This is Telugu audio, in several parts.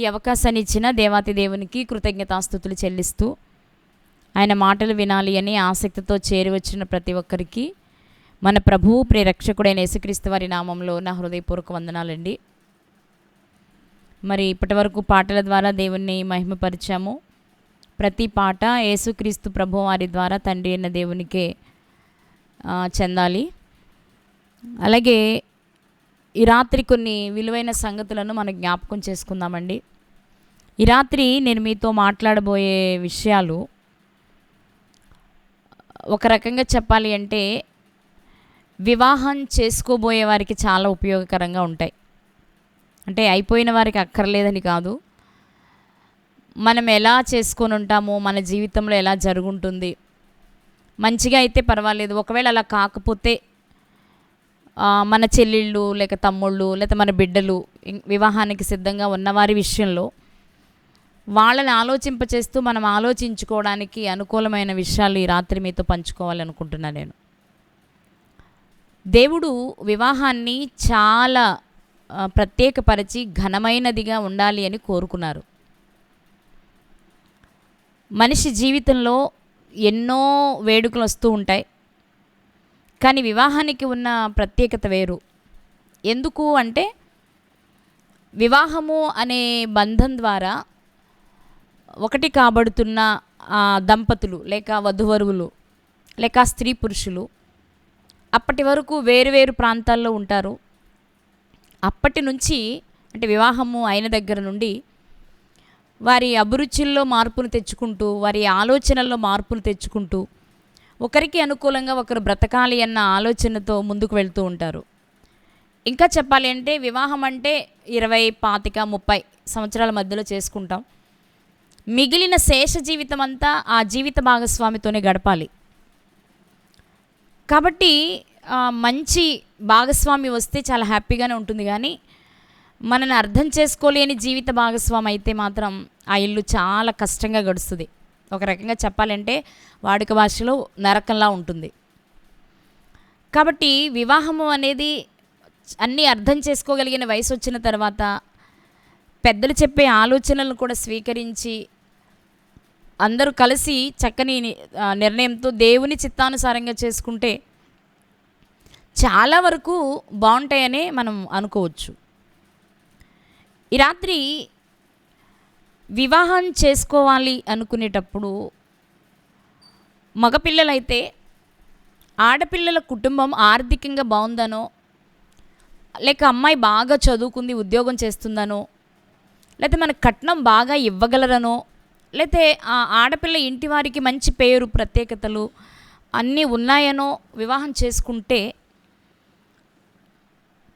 ఈ అవకాశాన్ని ఇచ్చిన దేవాతి దేవునికి కృతజ్ఞతాస్తుతులు చెల్లిస్తూ, ఆయన మాటలు వినాలి అని ఆసక్తితో చేరి వచ్చిన ప్రతి ఒక్కరికి మన ప్రభువు ప్రియరక్షకుడైన యేసుక్రీస్తు వారి నామంలో నా హృదయపూర్వక వందనాలండి. మరి ఇప్పటి వరకు పాటల ద్వారా దేవుణ్ణి మహిమపరిచాము. ప్రతి పాట యేసుక్రీస్తు ప్రభు వారి ద్వారా తండ్రి అయిన దేవునికే చెందాలి. అలాగే ఈ రాత్రి కొన్ని విలువైన సంగతులను మనం జ్ఞాపకం చేసుకుందామండి. ఈ రాత్రి నేను మీతో మాట్లాడబోయే విషయాలు ఒక రకంగా చెప్పాలి అంటే వివాహం చేసుకోబోయే వారికి చాలా ఉపయోగకరంగా ఉంటాయి. అంటే అయిపోయిన వారికి అక్కర్లేదని కాదు, మనం ఎలా చేసుకొని ఉంటామో, మన జీవితంలో ఎలా జరుగుంటుంది, మంచిగా అయితే పర్వాలేదు. ఒకవేళ అలా కాకపోతే మన చెల్లెళ్ళు లేక తమ్ముళ్ళు లేక మన బిడ్డలు వివాహానికి సిద్ధంగా ఉన్నవారి విషయంలో వాళ్ళని ఆలోచింపచేస్తూ మనం ఆలోచించుకోవడానికి అనుకూలమైన విషయాలు ఈ రాత్రి మీతో పంచుకోవాలనుకుంటున్నాను. నేను దేవుడు వివాహాన్ని చాలా ప్రత్యేకపరిచి ఘనమైనదిగా ఉండాలి అని కోరుకున్నారు. మనిషి జీవితంలో ఎన్నో వేడుకలు వస్తూ ఉంటాయి, కానీ వివాహానికి ఉన్న ప్రత్యేకత వేరు. ఎందుకు అంటే వివాహము అనే బంధం ద్వారా ఒకటి కాబడుతున్న దంపతులు లేక వధువరువులు లేక స్త్రీ పురుషులు అప్పటి వరకు వేరు ప్రాంతాల్లో ఉంటారు. అప్పటి నుంచి అంటే వివాహము అయిన దగ్గర నుండి వారి అభిరుచుల్లో మార్పును తెచ్చుకుంటూ, వారి ఆలోచనల్లో మార్పును తెచ్చుకుంటూ, ఒకరికి అనుకూలంగా ఒకరు బ్రతకాలి అన్న ఆలోచనతో ముందుకు వెళ్తూ ఉంటారు. ఇంకా చెప్పాలి అంటే వివాహం అంటే 20, 25, 30 సంవత్సరాల మధ్యలో చేసుకుంటాం. మిగిలిన శేష జీవితం అంతా ఆ జీవిత భాగస్వామితోనే గడపాలి. కాబట్టి మంచి భాగస్వామి వస్తే చాలా హ్యాపీగానే ఉంటుంది, కానీ మనని అర్థం చేసుకోలేని జీవిత భాగస్వామి అయితే మాత్రం ఆ ఇల్లు చాలా కష్టంగా గడుస్తుంది. ఒక రకంగా చెప్పాలంటే వాడుక భాషలో నరకంలా ఉంటుంది. కాబట్టి వివాహము అనేది అన్నీ అర్థం చేసుకోగలిగిన వయసు వచ్చిన తర్వాత పెద్దలు చెప్పే ఆలోచనలను కూడా స్వీకరించి అందరూ కలిసి చక్కని నిర్ణయంతో దేవుని చిత్తానుసారంగా చేసుకుంటే చాలా వరకు బాగుంటాయనే మనం అనుకోవచ్చు. ఈ రాత్రి వివాహం చేసుకోవాలి అనుకునేటప్పుడు మగపిల్లలైతే ఆడపిల్లల కుటుంబం ఆర్థికంగా బాగుందనో, లేక అమ్మాయి బాగా చదువుకుంది ఉద్యోగం చేస్తుందనో, లేకపోతే మన కట్నం బాగా ఇవ్వగలరనో, లేకపోతే ఆ ఆడపిల్ల ఇంటి వారికి మంచి పేరు ప్రత్యేకతలు అన్నీ ఉన్నాయనో వివాహం చేసుకుంటే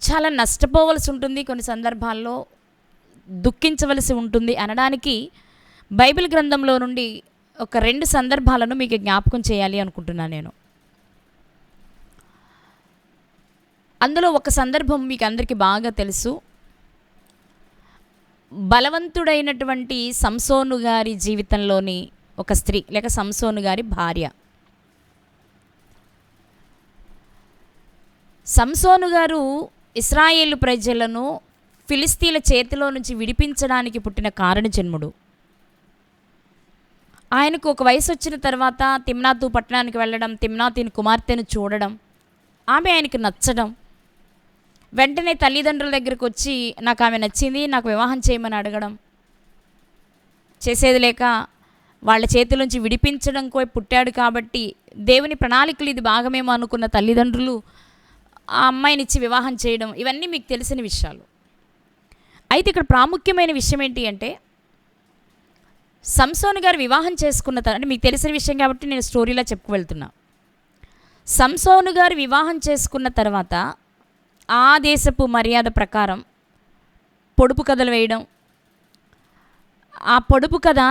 చాలా నష్టపోవలసి ఉంటుంది, కొన్ని సందర్భాల్లో దుఃఖించవలసి ఉంటుంది అనడానికి బైబిల్ గ్రంథంలో నుండి ఒక 2 సందర్భాలను మీకు జ్ఞాపకం చేయాలి అనుకుంటున్నాను నేను. అందులో ఒక సందర్భం మీకు అందరికీ బాగా తెలుసు. బలవంతుడైనటువంటి సంసోను గారి జీవితంలోని ఒక స్త్రీ లేక సంసోను గారి భార్య. సంసోను గారు ఇశ్రాయేలు ప్రజలను ఫిలిస్తీన్ల చేతిలో నుంచి విడిపించడానికి పుట్టిన కారణజన్ముడు. ఆయనకు ఒక వయసు వచ్చిన తర్వాత తిమ్నాతు పట్టణానికి వెళ్ళడం, తిమ్నాతుని కుమార్తెను చూడడం, ఆమె ఆయనకు నచ్చడం, వెంటనే తల్లిదండ్రుల దగ్గరకు వచ్చి నాకు ఆమె నచ్చింది, నాకు వివాహం చేయమని అడగడం, చేసేది లేక వాళ్ళ చేతుల నుంచి విడిపించడం పుట్టాడు కాబట్టి దేవుని ప్రణాళికలు ఇది భాగమేమో అనుకున్న తల్లిదండ్రులు ఆ అమ్మాయినిచ్చి వివాహం చేయడం, ఇవన్నీ మీకు తెలిసిన విషయాలు. అయితే ఇక్కడ ప్రాముఖ్యమైన విషయం ఏంటి అంటే సంసోను గారు వివాహం చేసుకున్న తర్వాత, అంటే మీకు తెలిసిన విషయం కాబట్టి నేను స్టోరీలా చెప్పుకు వెళ్తున్నా. సంసోను గారు వివాహం చేసుకున్న తర్వాత ఆ దేశపు మర్యాద ప్రకారం పొడుపు కథలు వేయడం, ఆ పొడుపు కథ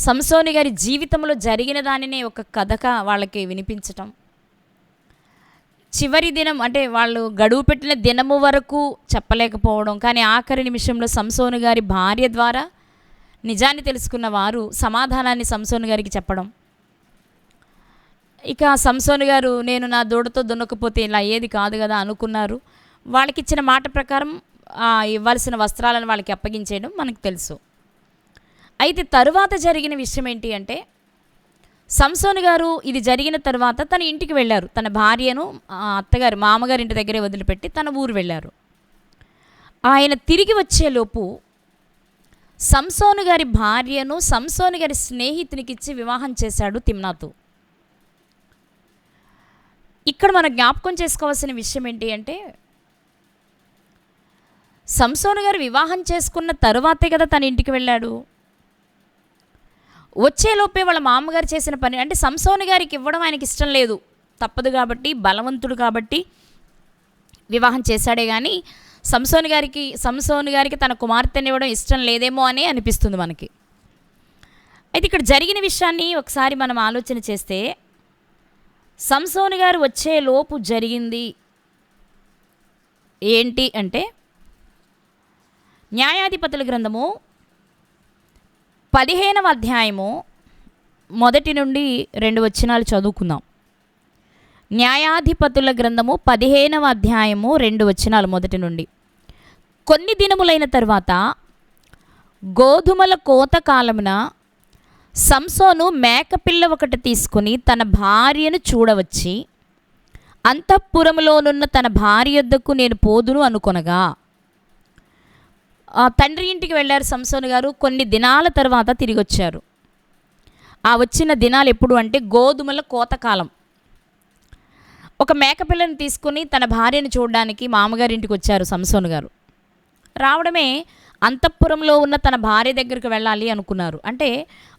సంసోను గారి జీవితంలో జరిగిన దానినే ఒక కథగా వాళ్ళకి వినిపించటం, చివరి దినం అంటే వాళ్ళు గడువు పెట్టిన దినము వరకు చెప్పలేకపోవడం, కానీ ఆఖరి నిమిషంలో సంసోను గారి భార్య ద్వారా నిజాన్ని తెలుసుకున్న వారు సమాధానాన్ని సంసోను గారికి చెప్పడం. ఇక సంసోను గారు నేను నా దూడతో దున్నకపోతే ఇలా ఏది కాదు కదా అనుకున్నారు. వాళ్ళకి ఇచ్చిన మాట ప్రకారం ఇవ్వాల్సిన వస్త్రాలను వాళ్ళకి అప్పగించేయడం మనకు తెలుసు. అయితే తరువాత జరిగిన విషయం ఏంటి అంటే, సంసోను గారు ఇది జరిగిన తర్వాత తన ఇంటికి వెళ్ళారు. తన భార్యను అత్తగారు మామగారి ఇంటి దగ్గరే వదిలిపెట్టి తన ఊరు వెళ్ళారు. ఆయన తిరిగి వచ్చేలోపు సంసోను గారి భార్యను సంసోను గారి స్నేహితునికి ఇచ్చి వివాహం చేశాడు తిమ్నాతు. ఇక్కడ మనం జ్ఞాపకం చేసుకోవాల్సిన విషయం ఏంటి అంటే, సంసోను గారు వివాహం చేసుకున్న తరువాతే కదా తన ఇంటికి వెళ్ళాడు. వచ్చేలోపే వాళ్ళ మామగారు చేసిన పని అంటే సంసోను గారికి ఇవ్వడం ఆయనకి ఇష్టం లేదు, తప్పదు కాబట్టి, బలవంతుడు కాబట్టి వివాహం చేశాడే కానీ సంసోను గారికి తన కుమార్తెని ఇవ్వడం ఇష్టం లేదేమో అని అనిపిస్తుంది మనకి. అయితే ఇక్కడ జరిగిన విషయాన్ని ఒకసారి మనం ఆలోచన చేస్తే, సంసోను గారు వచ్చే లోపు జరిగింది ఏంటి అంటే, న్యాయాధిపతుల గ్రంథము 15వ అధ్యాయము 1 నుండి 2 వచనాలు చదువుకుందాం. న్యాయాధిపతుల గ్రంథము 15వ అధ్యాయము 2 వచనాలు 1 నుండి. కొన్ని దినములైన తర్వాత గోధుమల కోత కాలమున సంసోను మేకపిల్ల ఒకటి తీసుకుని తన భార్యను చూడవచ్చి, అంతఃపురములోనున్న తన భార్య యొద్దకు నేను పోదును అనుకొనగా, తండ్రి ఇంటికి వెళ్ళారు సంసోను గారు. కొన్ని దినాల తర్వాత తిరిగి వచ్చారు. ఆ వచ్చిన దినాలు ఎప్పుడు అంటే గోధుమల కోతకాలం. ఒక మేకపిల్లని తీసుకుని తన భార్యను చూడడానికి మామగారింటికి వచ్చారు సంసోను గారు. రావడమే అంతఃపురంలో ఉన్న తన భార్య దగ్గరికి వెళ్ళాలి అనుకున్నారు. అంటే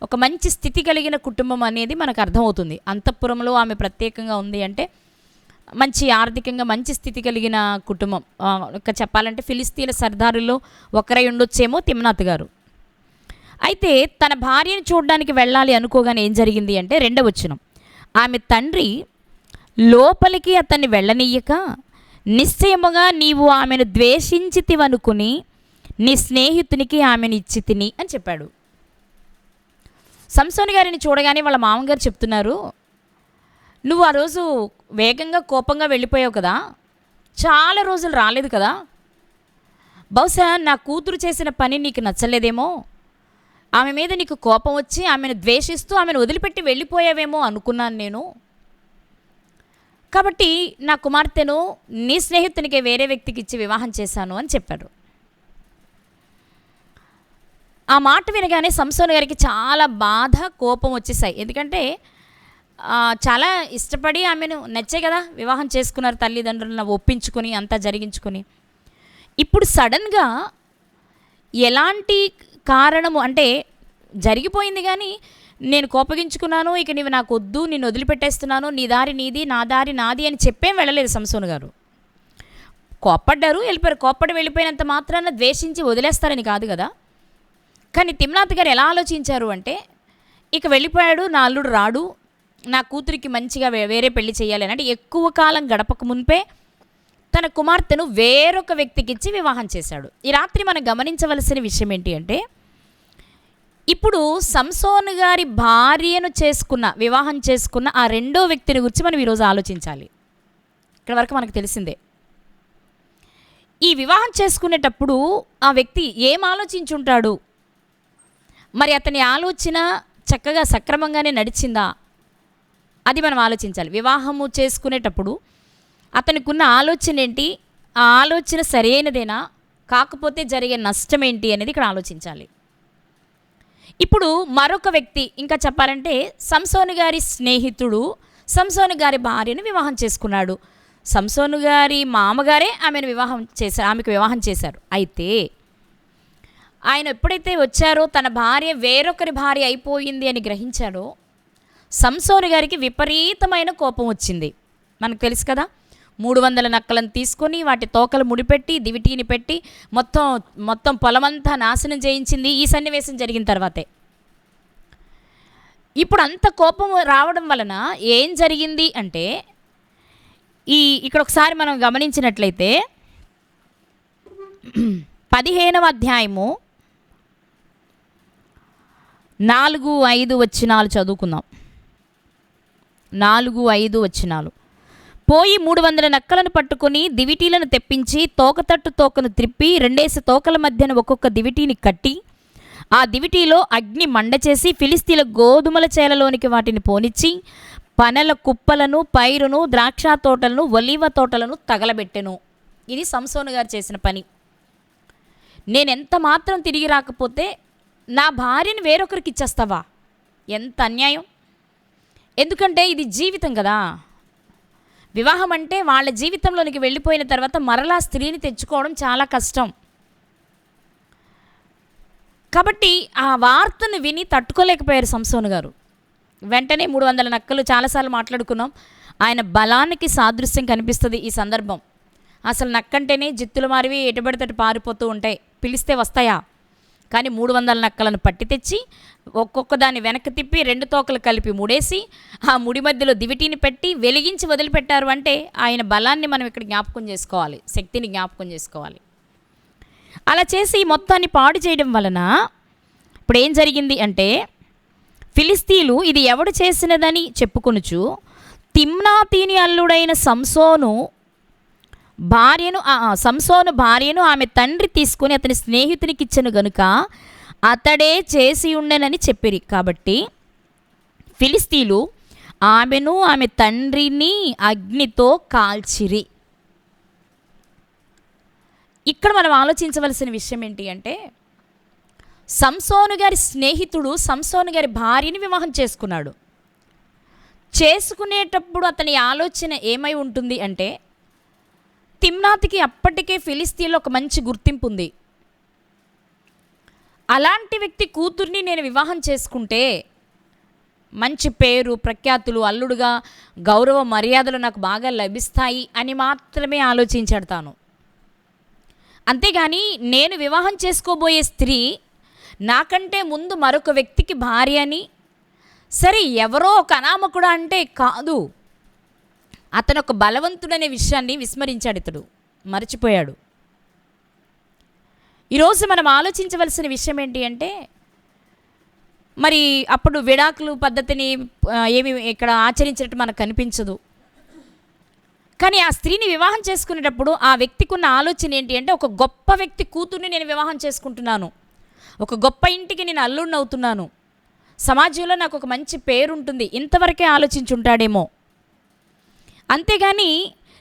ఒక మంచి స్థితి కలిగిన కుటుంబం అనేది మనకు అర్థమవుతుంది. అంతఃపురంలో ఆమె ప్రత్యేకంగా ఉంది అంటే మంచి ఆర్థికంగా మంచి స్థితి కలిగిన కుటుంబం. చెప్పాలంటే ఫిలిస్తీన్ల సర్దారుల్లో ఒకరై ఉండొచ్చేమో తిమ్నాతు గారు. అయితే తన భార్యను చూడడానికి వెళ్ళాలి అనుకోగానే ఏం జరిగింది అంటే 2వ వచనం, ఆమె తండ్రి లోపలికి అతన్ని వెళ్ళనీయక, నిశ్చయముగా నీవు ఆమెను ద్వేషించితివనుకుని నీ స్నేహితునికి ఆమెను ఇచ్చి తిని అని చెప్పాడు. సంసోను గారిని చూడగానే వాళ్ళ మామగారు చెప్తున్నారు, నువ్వు ఆ రోజు వేగంగా కోపంగా వెళ్ళిపోయావు కదా, చాలా రోజులు రాలేదు కదా, బహుశా నా కూతురు చేసిన పని నీకు నచ్చలేదేమో, ఆమె మీద నీకు కోపం వచ్చి ఆమెను ద్వేషిస్తూ ఆమెను వదిలిపెట్టి వెళ్ళిపోయావేమో అనుకున్నాను నేను. కాబట్టి నా కుమార్తెను నీ స్నేహితునికే వేరే వ్యక్తికి ఇచ్చి వివాహం చేశాను అని చెప్పాడు. ఆ మాట వినగానే సంసోను గారికి చాలా బాధ, కోపం వచ్చేసాయి. ఎందుకంటే చాలా ఇష్టపడి ఆమెను నచ్చే కదా వివాహం చేసుకున్నారు, తల్లిదండ్రులను ఒప్పించుకొని అంతా జరిగించుకొని. ఇప్పుడు సడన్గా ఎలాంటి కారణము అంటే జరిగిపోయింది కానీ నేను కోపగించుకున్నాను, ఇక నీవు నాకు వద్దు, నిన్ను వదిలిపెట్టేస్తున్నాను, నీ దారి నీది, నా దారి నాది అని చెప్పేం వెళ్ళలేదు సంసోను గారు. కోప్పడ్డారు, వెళ్ళిపోయారు. కోప్పడి వెళ్ళిపోయినంత మాత్రాన ద్వేషించి వదిలేస్తారని కాదు కదా. కానీ తిమ్నాతు గారు ఎలా ఆలోచించారు అంటే, ఇక వెళ్ళిపోయాడు, నా అల్లుడు రాడు, నా కూతురికి మంచిగా వేరే పెళ్లి చేయాలి అని, అంటే ఎక్కువ కాలం గడపక మునిపే తన కుమార్తెను వేరొక వ్యక్తికి ఇచ్చి వివాహం చేశాడు. ఈ రాత్రి మనం గమనించవలసిన విషయం ఏంటి అంటే, ఇప్పుడు సంసోను గారి భార్యను వివాహం చేసుకున్న ఆ 2వ వ్యక్తిని గురించి మనం ఈరోజు ఆలోచించాలి. ఇక్కడ వరకు మనకు తెలిసిందే. ఈ వివాహం చేసుకునేటప్పుడు ఆ వ్యక్తి ఏం ఆలోచించుంటాడు, మరి అతని ఆలోచన చక్కగా సక్రమంగానే నడిచిందా, అది మనం ఆలోచించాలి. వివాహము చేసుకునేటప్పుడు అతనికి ఉన్న ఆలోచన ఏంటి, ఆ ఆలోచన సరైనదేనా, కాకపోతే జరిగే నష్టం ఏంటి అనేది ఇక్కడ ఆలోచించాలి. ఇప్పుడు మరొక వ్యక్తి, ఇంకా చెప్పాలంటే సంసోను గారి స్నేహితుడు సంసోను గారి భార్యను వివాహం చేసుకున్నాడు. సంసోను గారి మామగారే ఆమెకు వివాహం చేశారు. అయితే ఆయన ఎప్పుడైతే వచ్చారో తన భార్య వేరొకరి భార్య అయిపోయింది అని గ్రహించాడో సంసోను గారికి విపరీతమైన కోపం వచ్చింది. మనకు తెలుసు కదా, 300 నక్కలను తీసుకొని వాటి తోకలు ముడిపెట్టి దివిటీని పెట్టి మొత్తం పొలమంతా నాశనం చేయించింది ఈ సన్నివేశం జరిగిన తర్వాతే. ఇప్పుడు అంత కోపం రావడం వలన ఏం జరిగింది అంటే, ఇక్కడ ఒకసారి మనం గమనించినట్లయితే 15వ అధ్యాయము 4-5 వచనాలు చదువుకుందాం. 4-5 వచనాలు. పోయి 300 నక్కలను పట్టుకుని దివిటీలను తెప్పించి తోకతట్టు తోకను త్రిప్పి 2 తోకల మధ్యన ఒక్కొక్క దివిటీని కట్టి ఆ దివిటీలో అగ్ని మండచేసి ఫిలిస్తీన్ల గోధుమల చేలలోనికి వాటిని పోనిచ్చి పనల కుప్పలను, పైరును, ద్రాక్ష తోటలను, ఒలీవ తోటలను తగలబెట్టెను. ఇది సంసోను గారు చేసిన పని. నేనెంత మాత్రం తిరిగి రాకపోతే నా భార్యను వేరొకరికి ఇచ్చేస్తావా? ఎంత అన్యాయం! ఎందుకంటే ఇది జీవితం కదా. వివాహం అంటే వాళ్ళ జీవితంలోనికి వెళ్ళిపోయిన తర్వాత మరలా స్త్రీని తెచ్చుకోవడం చాలా కష్టం. కాబట్టి ఆ వార్తను విని తట్టుకోలేకపోయారు సంసోను గారు. వెంటనే 300 నక్కలు, చాలాసార్లు మాట్లాడుకున్నాం, ఆయన బలానికి సాదృశ్యం కనిపిస్తుంది ఈ సందర్భం. అసలు నక్కంటేనే జిత్తులు మారివి ఎటుబడితటి పారిపోతూ ఉంటాయి, పిలిస్తే వస్తాయా? కానీ 300 నక్కలను పట్టి తెచ్చి ఒక్కొక్క దాన్ని వెనక్కి తిప్పి 2 తోకలు కలిపి ముడేసి ఆ ముడి మధ్యలో దివిటీని పెట్టి వెలిగించి వదిలిపెట్టారు. అంటే ఆయన బలాన్ని మనం ఇక్కడ జ్ఞాపకం చేసుకోవాలి, శక్తిని జ్ఞాపకం చేసుకోవాలి. అలా చేసి మొత్తాన్ని పాడు చేయడం వలన ఇప్పుడు ఏం జరిగింది అంటే, ఫిలిస్తీన్లు ఇది ఎవడు చేసినదని చెప్పుకొనుచు తిమ్నాతీని అల్లుడైన సంసోను భార్యను ఆమె తండ్రి తీసుకుని అతని స్నేహితునికి ఇచ్చను గనుక అతడే చేసి ఉండెనని చెప్పిరి. కాబట్టి ఫిలిస్తీన్లు ఆమెను ఆమె తండ్రిని అగ్నితో కాల్చిరి. ఇక్కడ మనం ఆలోచించవలసిన విషయం ఏంటి అంటే, సంసోను గారి స్నేహితుడు సంసోను గారి భార్యని వివాహం చేసుకున్నాడు. చేసుకునేటప్పుడు అతని ఆలోచన ఏమై ఉంటుంది అంటే, తిమ్నాతికి అప్పటికే ఫిలిస్తీన్లో ఒక మంచి గుర్తింపు ఉంది. అలాంటి వ్యక్తి కూతుర్ని నేను వివాహం చేసుకుంటే మంచి పేరు ప్రఖ్యాతులు, అల్లుడుగా గౌరవ మర్యాదలు నాకు బాగా లభిస్తాయి అని మాత్రమే ఆలోచించాడు తాను. అంతేగాని నేను వివాహం చేసుకోబోయే స్త్రీ నాకంటే ముందు మరొక వ్యక్తికి భార్య అని, సరే ఎవరో ఒక అనామకుడు అంటే కాదు, అతను ఒక బలవంతుడనే విషయాన్ని విస్మరించాడు, ఇతడు మర్చిపోయాడు. ఈరోజు మనం ఆలోచించవలసిన విషయం ఏంటి అంటే, మరి అప్పుడు విడాకులు పద్ధతిని ఏమి ఇక్కడ ఆచరించినట్టు మనకు కనిపించదు. కానీ ఆ స్త్రీని వివాహం చేసుకునేటప్పుడు ఆ వ్యక్తికి ఉన్న ఆలోచన ఏంటి అంటే, ఒక గొప్ప వ్యక్తి కూతుర్ని నేను వివాహం చేసుకుంటున్నాను, ఒక గొప్ప ఇంటికి నేను అల్లుడిని అవుతున్నాను, సమాజంలో నాకు ఒక మంచి పేరు ఉంటుంది, ఇంతవరకే ఆలోచించుంటాడేమో. అంతేగాని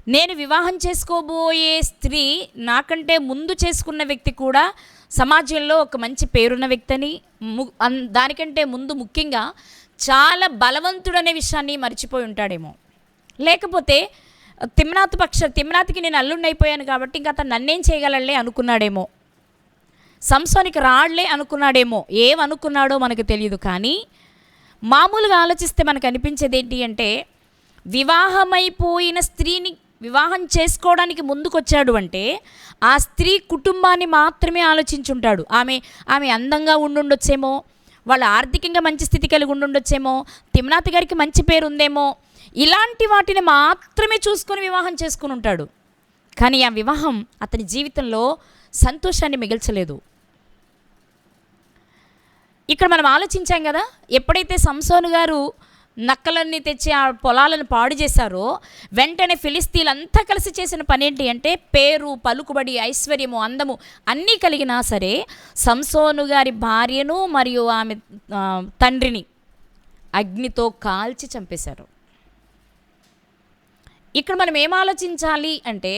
నేను వివాహం చేసుకోబోయే స్త్రీ నాకంటే ముందు చేసుకున్న వ్యక్తి కూడా సమాజంలో ఒక మంచి పేరున్న వ్యక్తి అని, దానికంటే ముందు ముఖ్యంగా చాలా బలవంతుడనే విషయాన్ని మర్చిపోయి ఉంటాడేమో. లేకపోతే తిమ్నాతికి నేను అల్లుడిని అయిపోయాను కాబట్టి ఇంకా అతను నన్నేం చేయగలలే అనుకున్నాడేమో, సంసోనికి రాళ్లే అనుకున్నాడేమో, ఏమనుకున్నాడో మనకు తెలియదు. కానీ మామూలుగా ఆలోచిస్తే మనకు అనిపించేది ఏంటి అంటే, వివాహమైపోయిన స్త్రీని వివాహం చేసుకోవడానికి ముందుకొచ్చాడు అంటే ఆ స్త్రీ కుటుంబాన్ని మాత్రమే ఆలోచించుంటాడు. ఆమె అందంగా ఉండుండొచ్చేమో, వాళ్ళ ఆర్థికంగా మంచి స్థితి కలిగి ఉండుండొచ్చేమో, తిమ్నాతి గారికి మంచి పేరు ఉందేమో, ఇలాంటి వాటిని మాత్రమే చూసుకొని వివాహం చేసుకుని ఉంటాడు. కానీ ఆ వివాహం అతని జీవితంలో సంతోషాన్ని మిగల్చలేదు. ఇక్కడ మనం ఆలోచించాం కదా, ఎప్పుడైతే సంసోను గారు నక్కలన్నీ తెచ్చి ఆ పొలాలను పాడు చేశారో, వెంటనే ఫిలిస్తీన్లంతా కలిసి చేసిన పని ఏంటి అంటే, పేరు, పలుకుబడి, ఐశ్వర్యము, అందము అన్నీ కలిగినా సరే సంసోను గారి భార్యను మరియు ఆమె తండ్రిని అగ్నితో కాల్చి చంపేశారు. ఇక్కడ మనం ఏం ఆలోచించాలి అంటే,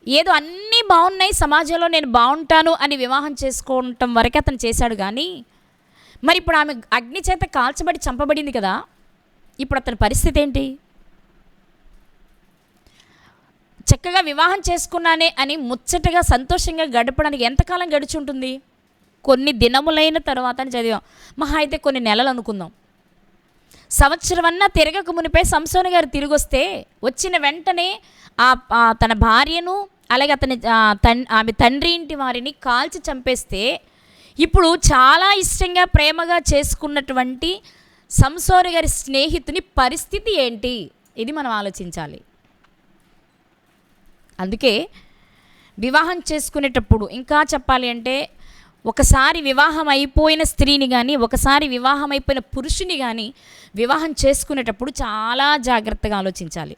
ఏదో అన్నీ బాగున్నాయి, సమాజంలో నేను బాగుంటాను అని వివాహం చేసుకోవటం వరకే అతను చేశాడు. కానీ మరి ఇప్పుడు ఆమె అగ్ని చేత కాల్చబడి చంపబడింది కదా, ఇప్పుడు అతని పరిస్థితి ఏంటి? చక్కగా వివాహం చేసుకున్నానే అని ముచ్చటగా సంతోషంగా గడపడానికి ఎంతకాలం గడిచి ఉంటుంది? కొన్ని దినములైన తర్వాత అని చదివాం, మహా అయితే కొన్ని నెలలు అనుకుందాం. సంవత్సరం అన్నా తిరగక మునిపే సంసోను గారు తిరిగి వస్తే, వచ్చిన వెంటనే తన భార్యను అలాగే ఆమె తండ్రి ఇంటి వారిని కాల్చి చంపేస్తే, ఇప్పుడు చాలా ఇష్టంగా ప్రేమగా చేసుకున్నటువంటి సంసోను గారి స్నేహితుని పరిస్థితి ఏంటి? ఇది మనం ఆలోచించాలి. అందుకే వివాహం చేసుకునేటప్పుడు ఇంకా చెప్పాలి అంటే, ఒకసారి వివాహం అయిపోయిన స్త్రీని కానీ, ఒకసారి వివాహం అయిపోయిన పురుషుని కానీ వివాహం చేసుకునేటప్పుడు చాలా జాగ్రత్తగా ఆలోచించాలి.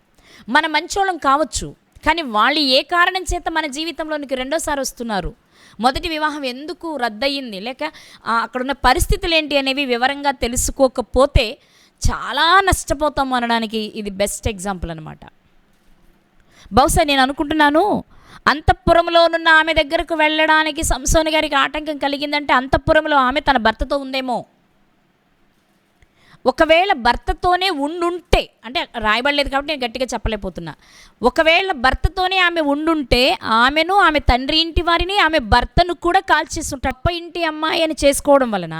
మన మంచోళ్ళం కావచ్చు, కానీ వాళ్ళు ఏ కారణం చేత మన జీవితంలోనికి రెండోసారి వస్తున్నారు, మొదటి వివాహం ఎందుకు రద్దయింది, లేక అక్కడున్న పరిస్థితులు ఏంటి అనేవి వివరంగా తెలుసుకోకపోతే చాలా నష్టపోతాం అనడానికి ఇది బెస్ట్ ఎగ్జాంపుల్ అనమాట. బహుశా నేను అనుకుంటున్నాను, అంతఃపురంలోనున్న ఆమె దగ్గరకు వెళ్ళడానికి సంసోను గారికి ఆటంకం కలిగిందంటే అంతఃపురంలో ఆమె తన భర్తతో ఉందేమో. ఒకవేళ భర్తతోనే ఉండుంటే, అంటే రాయబడలేదు కాబట్టి నేను గట్టిగా చెప్పలేకపోతున్నా, ఒకవేళ భర్తతోనే ఆమె ఉండుంటే ఆమెను, ఆమె తండ్రి ఇంటి వారిని, ఆమె భర్తను కూడా కాల్చేస్తుంటాడు. గొప్ప ఇంటి అమ్మాయి అని చేసుకోవడం వలన,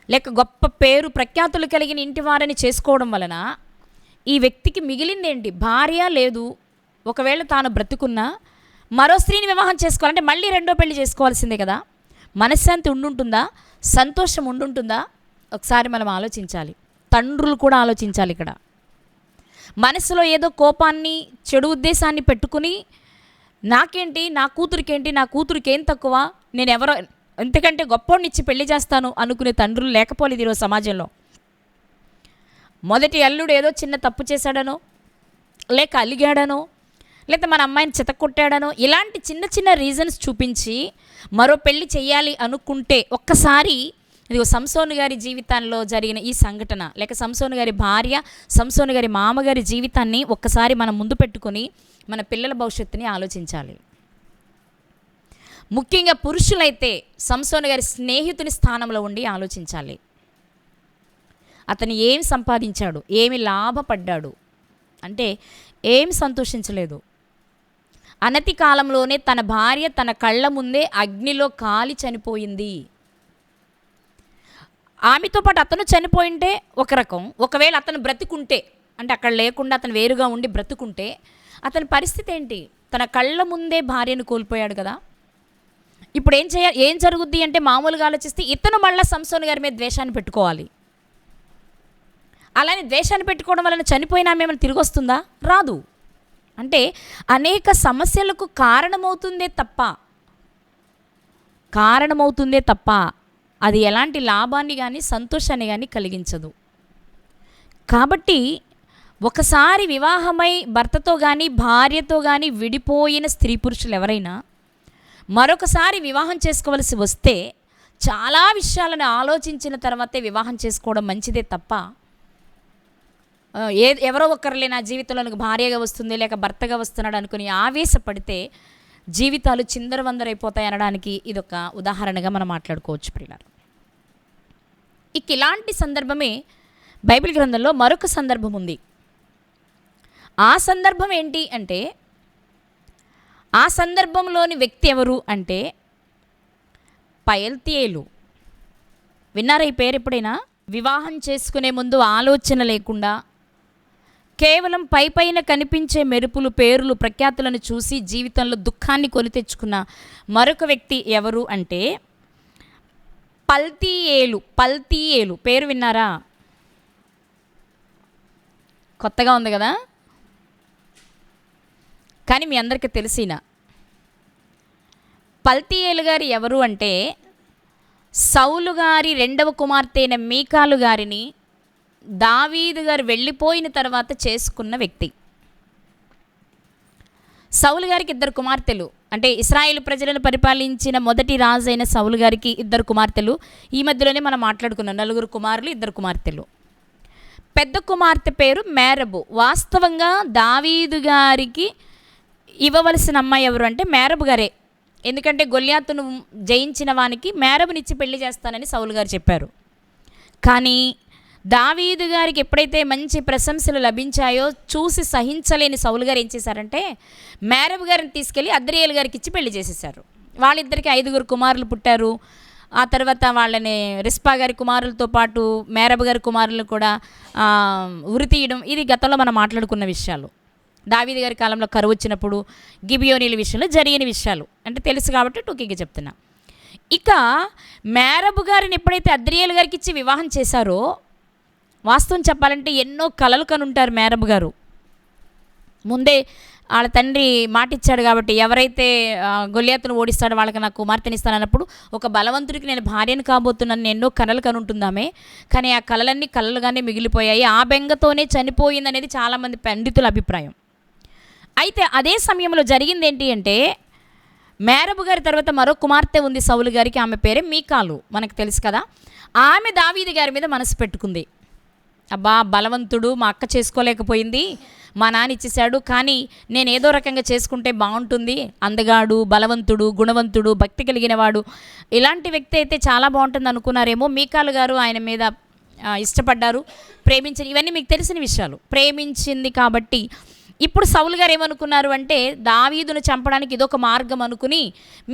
లేక గొప్ప పేరు ప్రఖ్యాతులు కలిగిన ఇంటి వారిని చేసుకోవడం వలన ఈ వ్యక్తికి మిగిలిందేంటి? భార్య లేదు. ఒకవేళ తాను బ్రతుకున్నా మరో స్త్రీని వివాహం చేసుకోవాలంటే మళ్ళీ రెండో పెళ్లి చేసుకోవాల్సిందే కదా. మనశ్శాంతి ఉండుంటుందా? సంతోషం ఉండుంటుందా? ఒకసారి మనం ఆలోచించాలి. తండ్రులు కూడా ఆలోచించాలి. ఇక్కడ మనసులో ఏదో కోపాన్ని, చెడు ఉద్దేశాన్ని పెట్టుకుని నాకేంటి, నా కూతురికి ఏం తక్కువ, నేను ఎవరో ఎంతకంటే గొప్పోడిని ఇచ్చి పెళ్లి చేస్తాను అనుకునే తండ్రులు లేకపోలేదు ఈరోజు సమాజంలో. మొదటి అల్లుడు ఏదో చిన్న తప్పు చేశాడనో, లేక అలిగాడనో, లేకపోతే మన అమ్మాయిని చితక్కొట్టాడనో, ఇలాంటి చిన్న చిన్న రీజన్స్ చూపించి మరో పెళ్లి చేయాలి అనుకుంటే, ఒక్కసారి ఇది సంసోను గారి జీవితంలో జరిగిన ఈ సంఘటన, లేక సంసోను గారి భార్య, సంసోను గారి మామగారి జీవితాన్ని ఒక్కసారి మనం ముందు పెట్టుకొని మన పిల్లల భవిష్యత్తుని ఆలోచించాలి. ముఖ్యంగా పురుషులైతే సంసోను గారి స్నేహితుని స్థానంలో ఉండి ఆలోచించాలి. అతను ఏం సంపాదించాడు, ఏమి లాభపడ్డాడు అంటే ఏం సంతోషించలేదు. అనతి కాలంలోనే తన భార్య తన కళ్ళ ముందే అగ్నిలో కాలి చనిపోయింది. ఆమెతో పాటు అతను చనిపోయింటే ఒక రకం, ఒకవేళ అతను బ్రతుకుంటే, అంటే అక్కడ లేకుండా అతను వేరుగా ఉండి బ్రతుకుంటే అతని పరిస్థితి ఏంటి? తన కళ్ళ ముందే భార్యను కోల్పోయాడు కదా. ఇప్పుడు ఏం జరుగుద్ది అంటే, మామూలుగా ఆలోచిస్తే ఇతను మళ్ళీ సంసోను గారి మీద ద్వేషాన్ని పెట్టుకోవాలి. అలానే ద్వేషాన్ని పెట్టుకోవడం వలన చనిపోయినా ఏమైనా తిరిగి వస్తుందా? రాదు. అంటే అనేక సమస్యలకు కారణమవుతుందే తప్ప అది ఎలాంటి లాభాన్ని కానీ సంతోషాన్ని కానీ కలిగించదు. కాబట్టి ఒకసారి వివాహమై భర్తతో కానీ భార్యతో కానీ విడిపోయిన స్త్రీ పురుషులు ఎవరైనా మరొకసారి వివాహం చేసుకోవలసి వస్తే చాలా విషయాలను ఆలోచించిన తర్వాతే వివాహం చేసుకోవడం మంచిదే తప్ప, ఎవరో ఒకరులే నా జీవితంలో నాకు భార్యగా వస్తుంది లేక భర్తగా వస్తున్నాడు అనుకుని ఆవేశపడితే జీవితాలు చిందరవందరైపోతాయి అనడానికి ఇదొక ఉదాహరణగా మనం మాట్లాడుకోవచ్చు ప్రియులారా. ఇక ఇలాంటి సందర్భమే బైబిల్ గ్రంథంలో మరొక సందర్భం ఉంది. ఆ సందర్భం ఏంటి అంటే, ఆ సందర్భంలోని వ్యక్తి ఎవరు అంటే పయల్తీయేలు. విన్నారా ఈ పేరు ఎప్పుడైనా? వివాహం చేసుకునే ముందు ఆలోచన లేకుండా కేవలం పైపైన కనిపించే మెరుపులు, పేరులు, ప్రఖ్యాతులను చూసి జీవితంలో దుఃఖాన్ని కొని తెచ్చుకున్న మరొక వ్యక్తి ఎవరు అంటే పల్తీయేలు. పేరు విన్నారా? కొత్తగా ఉంది కదా, కానీ మీ అందరికీ తెలిసిన పల్తీయేలు గారు ఎవరు అంటే సౌలు గారి రెండవ కుమార్తె అయిన మీకాలు గారిని దావీదు గారు వెళ్ళిపోయిన తర్వాత చేసుకున్న వ్యక్తి. సౌలు గారికి 2 కుమార్తెలు, అంటే ఇశ్రాయేలు ప్రజలను పరిపాలించిన మొదటి రాజు అయిన సౌలు గారికి 2 కుమార్తెలు. ఈ మధ్యలోనే మనం మాట్లాడుకున్నాం, 4 కుమారులు 2 కుమార్తెలు. పెద్ద కుమార్తె పేరు మేరబు. వాస్తవంగా దావీదు గారికి ఇవ్వవలసిన అమ్మాయి ఎవరు అంటే మేరబు గారే. ఎందుకంటే గొల్యాతును జయించిన వానికి మేరబునిచ్చి పెళ్లి చేస్తానని సౌలు గారు చెప్పారు. కానీ దావీదు గారికి ఎప్పుడైతే మంచి ప్రశంసలు లభించాయో చూసి సహించలేని సౌలు గారు ఏం చేశారంటే మేరబు గారిని తీసుకెళ్ళి అద్రియేలు గారికి ఇచ్చి పెళ్లి చేసేసారు. వాళ్ళిద్దరికి 5 కుమారులు పుట్టారు. ఆ తర్వాత వాళ్ళని రిస్పా గారి కుమారులతో పాటు మేరబు గారి కుమారులు కూడా ఉరి తీయడం, ఇది గతంలో మనం మాట్లాడుకున్న విషయాలు. దావీదు గారి కాలంలో కరువు వచ్చినప్పుడు గిబియోనీల విషయంలో జరిగిన విషయాలు అంటే తెలుసు కాబట్టి టూకీగా చెప్తున్నా. ఇక మేరబు గారిని ఎప్పుడైతే అద్రియేలు గారికి ఇచ్చి వివాహం చేశారో, వాస్తవం చెప్పాలంటే ఎన్నో కలలు కనుంటారు మేరబు గారు. ముందే వాళ్ళ తండ్రి మాట ఇచ్చాడు కాబట్టి ఎవరైతే గొల్యాతును ఓడిస్తాడో వాళ్ళకి నాకు కుమార్తెనిస్తానన్నప్పుడు ఒక బలవంతుడికి నేను భార్యను కాబోతున్నాను ఎన్నో కలలు కనుంటుందామే. కానీ ఆ కలలన్నీ కలలుగానే మిగిలిపోయాయి. ఆ బెంగతోనే చనిపోయిందనేది చాలామంది పండితుల అభిప్రాయం. అయితే అదే సమయంలో జరిగింది ఏంటి అంటే మేరబు గారి తర్వాత మరో కుమార్తె ఉంది సౌలు గారికి, ఆమె పేరే మీకాలు, మనకు తెలుసు కదా. ఆమె దావీదు గారి మీద మనసు పెట్టుకుంది. అబ్బా బలవంతుడు, మా అక్క చేసుకోలేకపోయింది, మా నాన్న ఇచ్చేశాడు, కానీ నేను ఏదో రకంగా చేసుకుంటే బాగుంటుంది, అందగాడు, బలవంతుడు, గుణవంతుడు, భక్తి కలిగినవాడు, ఇలాంటి వ్యక్తి అయితే చాలా బాగుంటుంది అనుకున్నారేమో. మీకాలు గారు ఆయన మీద ఇష్టపడ్డారు, ప్రేమించారు. ఇవన్నీ మీకు తెలిసిన విషయాలు. ప్రేమించింది కాబట్టి ఇప్పుడు సౌలు గారు ఏమనుకున్నారు అంటే దావీదును చంపడానికి ఇదొక మార్గం అనుకుని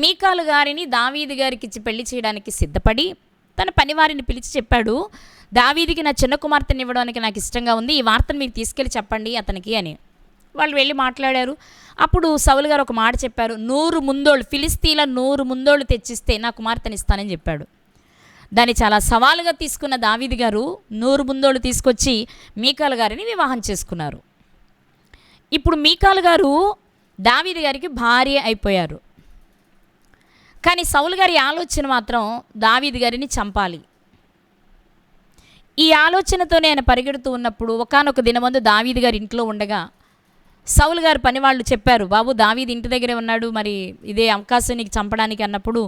మీకాలు గారిని దావీదు గారికి ఇచ్చి పెళ్లి చేయడానికి సిద్ధపడి తన పనివారిని పిలిచి చెప్పాడు, దావీదికి నా చిన్న కుమార్తెని ఇవ్వడానికి నాకు ఇష్టంగా ఉంది, ఈ వార్తను మీకు తీసుకెళ్ళి చెప్పండి అతనికి అని. వాళ్ళు వెళ్ళి మాట్లాడారు. అప్పుడు సౌలు గారు ఒక మాట చెప్పారు, 100 ముందోళ్ళు, ఫిలిస్తీన్ల 100 ముందోళ్ళు తెచ్చిస్తే నా కుమార్తెని ఇస్తానని చెప్పాడు. దాన్ని చాలా సవాలుగా తీసుకున్న దావీదు గారు 100 ముందోళ్ళు తీసుకొచ్చి మీకాలు గారిని వివాహం చేసుకున్నారు. ఇప్పుడు మీకాలు గారు దావీదు గారికి భార్య అయిపోయారు. కానీ సౌలు గారి ఆలోచన మాత్రం దావీదు గారిని చంపాలి. ఈ ఆలోచనతోనే ఆయన పరిగెడుతూ ఉన్నప్పుడు ఒకానొక దినమందు దావీదు గారు ఇంట్లో ఉండగా సౌలు గారు పనివాళ్ళు చెప్పారు, బాబు దావీదు ఇంటి దగ్గరే ఉన్నాడు, మరి ఇదే అవకాశం నీకు చంపడానికి అన్నప్పుడు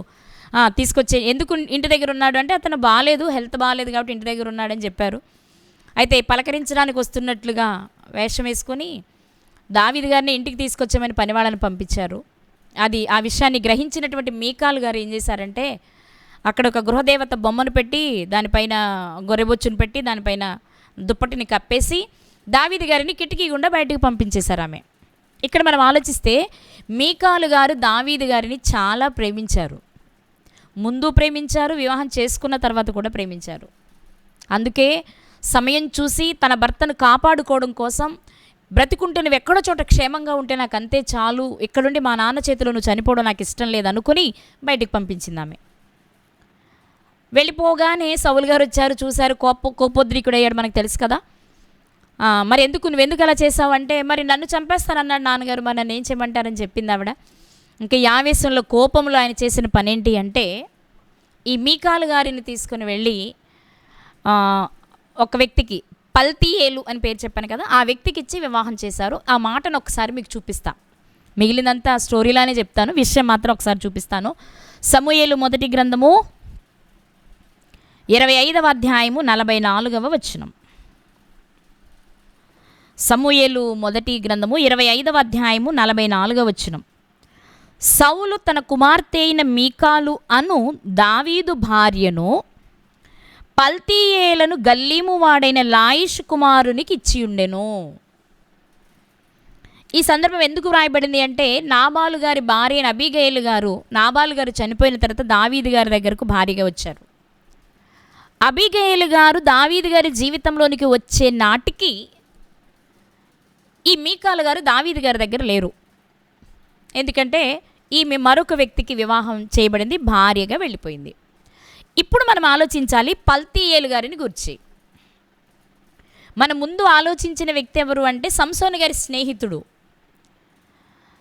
తీసుకొచ్చే. ఎందుకు ఇంటి దగ్గర ఉన్నాడు అంటే అతను బాగాలేదు, హెల్త్ బాగాలేదు కాబట్టి ఇంటి దగ్గర ఉన్నాడని చెప్పారు. అయితే పలకరించడానికి వస్తున్నట్లుగా వేషం వేసుకొని దావీదు గారిని ఇంటికి తీసుకొచ్చామని పనివాళ్ళని పంపించారు. ఆ విషయాన్ని గ్రహించినటువంటి మీకాలు గారు ఏం చేశారంటే అక్కడ ఒక గృహదేవత బొమ్మను పెట్టి దానిపైన గొర్రెబొచ్చును పెట్టి దానిపైన దుప్పటిని కప్పేసి దావీదు గారిని కిటికీ గుండా బయటకు పంపించేశారు ఆమె. ఇక్కడ మనం ఆలోచిస్తే మీకాలు గారు దావీదు గారిని చాలా ప్రేమించారు. ముందు ప్రేమించారు, వివాహం చేసుకున్న తర్వాత కూడా ప్రేమించారు. అందుకే సమయం చూసి తన భర్తను కాపాడుకోవడం కోసం బ్రతికుంటే నువ్వు ఎక్కడో చోట క్షేమంగా ఉంటే నాకు అంతే చాలు, ఇక్కడుండి మా నాన్న చేతిలో నువ్వు చనిపోవడం నాకు ఇష్టం లేదు అనుకుని బయటికి పంపించింది ఆమె. వెళ్ళిపోగానే సౌలు గారు వచ్చారు, చూశారు, కోపోద్రికుడు అయ్యాడు, మనకు తెలుసు కదా. మరి నువ్వెందుకు అలా చేసావంటే మరి నన్ను చంపేస్తానన్నాడు నాన్నగారు, మరి నన్ను ఏం చేయమంటారని చెప్పింది ఆవిడ. ఇంకా ఈ ఆవేశంలో కోపంలో ఆయన చేసిన పని ఏంటి అంటే ఈ మీకాలు గారిని తీసుకుని వెళ్ళి ఒక వ్యక్తికి, పల్తీయేలు అని పేరు చెప్పాను కదా, ఆ వ్యక్తికి ఇచ్చి వివాహం చేశారు. ఆ మాటను ఒకసారి మీకు చూపిస్తా, మిగిలినంతా స్టోరీలానే చెప్తాను, విషయం మాత్రం ఒకసారి చూపిస్తాను. సమూయేలు మొదటి గ్రంథము 25వ అధ్యాయము 44వ వచనం. సమూయేలు మొదటి గ్రంథము 25వ అధ్యాయము 44వ వచనం. సౌలు తన కుమార్తె అయిన మీకాలు అను దావీదు భార్యను పల్తీయేలను గల్లీము వాడైన లాయిష్ కుమారునికి ఇచ్చి ఉండెను. ఈ సందర్భం ఎందుకు వ్రాయబడింది అంటే నాబాలు గారి భార్య అయిన అబీగయలు గారు, నాబాలు గారు చనిపోయిన తర్వాత దావీదు గారి దగ్గరకు భార్యగా వచ్చారు. అబీగయలు గారు దావీదు గారి జీవితంలోనికి వచ్చే నాటికి ఈ మీకాలు గారు దావీదు గారి దగ్గర లేరు. ఎందుకంటే ఈమె మరొక వ్యక్తికి వివాహం చేయబడింది, భార్యగా వెళ్ళిపోయింది. ఇప్పుడు మనం ఆలోచించాలి పల్తీయేలు గారిని గురించి. మనం ముందు ఆలోచించిన వ్యక్తి ఎవరు అంటే సంసోను గారి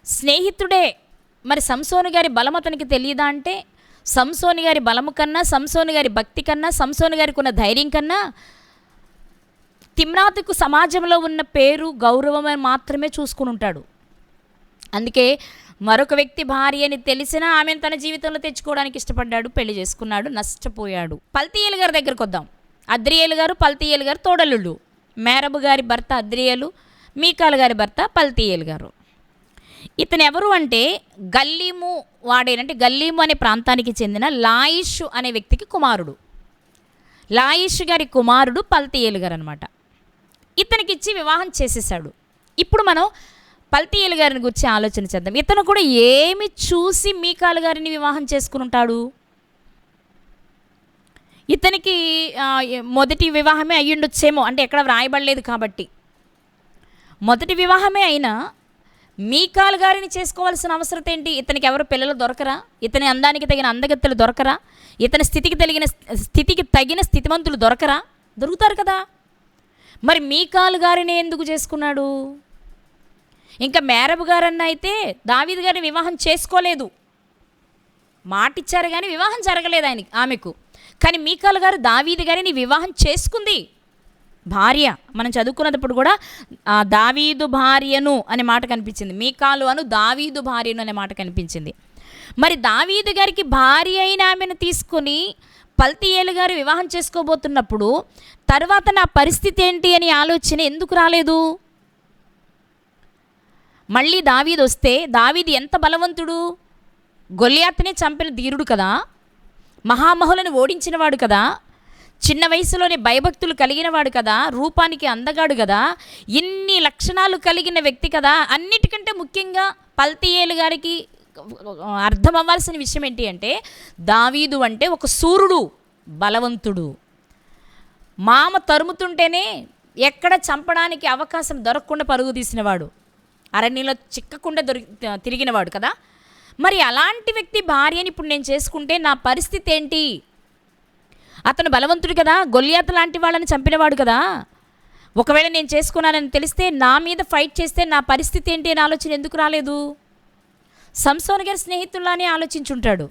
స్నేహితుడే. మరి సంసోను గారి బలం అతనికి తెలియదా అంటే సంసోను గారి బలము కన్నా, సంసోను గారి భక్తి కన్నా, సంసోను గారికి ఉన్న ధైర్యం కన్నా తిమ్నాతుకు సమాజంలో ఉన్న పేరు, గౌరవం మాత్రమే చూసుకుని ఉంటాడు. అందుకే మరొక వ్యక్తి భార్య అని తెలిసినా ఆమెను తన జీవితంలో తెచ్చుకోవడానికి ఇష్టపడ్డాడు, పెళ్లి చేసుకున్నాడు, నష్టపోయాడు. పల్తీయేలు గారి దగ్గరకు వద్దాం. అద్రియేలు గారు, పల్తీయేలు గారు తోడలుళ్ళు. మేరబు గారి భర్త అద్రియేలు, మీకాలు గారి భర్త పల్తీయేలు గారు. ఇతను ఎవరు అంటే గల్లీము వాడేనంటే గల్లీము అనే ప్రాంతానికి చెందిన లాయిష్ అనే వ్యక్తికి కుమారుడు. లాయిష్ గారి కుమారుడు పల్తీయేలు గారు అనమాట. ఇతనికి ఇచ్చి వివాహం చేసేసాడు. ఇప్పుడు మనం పల్తీయేలు గారిని గురించి ఆలోచన చేద్దాం. ఇతను కూడా ఏమి చూసి మీకాలు గారిని వివాహం చేసుకుని ఉంటాడు? ఇతనికి మొదటి వివాహమే అయ్యుండొచ్చేమో, అంటే ఎక్కడ వ్రాయబడలేదు కాబట్టి. మొదటి వివాహమే అయినా మీకాలు గారిని చేసుకోవాల్సిన అవసరం ఏంటి? ఇతనికి ఎవరు పిల్లలు దొరకరా? ఇతని అందానికి తగిన అందగత్తెలు దొరకరా? ఇతని స్థితికి తగిన స్థితిమంతులు దొరకరా? దొరుకుతారు కదా. మరి మీకాలు గారిని ఎందుకు చేసుకున్నాడు? ఇంకా మేరబు గారన్న అయితే దావీదు గారిని వివాహం చేసుకోలేదు, మాటిచ్చారు కానీ వివాహం జరగలేదు ఆమెకు. కానీ మీకాలు గారు దావీదు గారిని వివాహం చేసుకుంది, భార్య. మనం చదువుకున్నప్పుడు కూడా దావీదు భార్యను అనే మాట కనిపించింది, మీకాలు అను దావీదు భార్యను అనే మాట కనిపించింది. మరి దావీదు గారికి భార్య అయిన ఆమెను తీసుకొని పల్తీయేలు గారు వివాహం చేసుకోబోతున్నప్పుడు తర్వాత నా పరిస్థితి ఏంటి అని ఆలోచన ఎందుకు రాలేదు? మళ్ళీ దావీదు వస్తే, దావీదు ఎంత బలవంతుడు, గొల్యాతునే చంపిన ధీరుడు కదా, మహామహులను ఓడించినవాడు కదా, చిన్న వయసులోనే భయభక్తులు కలిగినవాడు కదా, రూపానికి అందగాడు కదా, ఇన్ని లక్షణాలు కలిగిన వ్యక్తి కదా. అన్నిటికంటే ముఖ్యంగా పల్తీయేలు గారికి అర్థం అవ్వాల్సిన విషయం ఏంటి అంటే, దావీదు అంటే ఒక శూరుడు, బలవంతుడు. మామ తరుముతుంటేనే ఎక్కడ చంపడానికి అవకాశం దొరకకుండా పరుగు తీసినవాడు, అరణ్యంలో చిక్కకుండా తిరిగినవాడు కదా. మరి అలాంటి వ్యక్తి భార్యని ఇప్పుడు నేను చేసుకుంటే నా పరిస్థితి ఏంటి? అతను బలవంతుడు కదా, గొల్యాతు లాంటి వాళ్ళని చంపినవాడు కదా. ఒకవేళ నేను చేసుకున్నానని తెలిస్తే నా మీద ఫైట్ చేస్తే నా పరిస్థితి ఏంటి అని ఆలోచన ఎందుకు రాలేదు? సంసోను గారి స్నేహితుల్లానే ఆలోచించుంటాడు.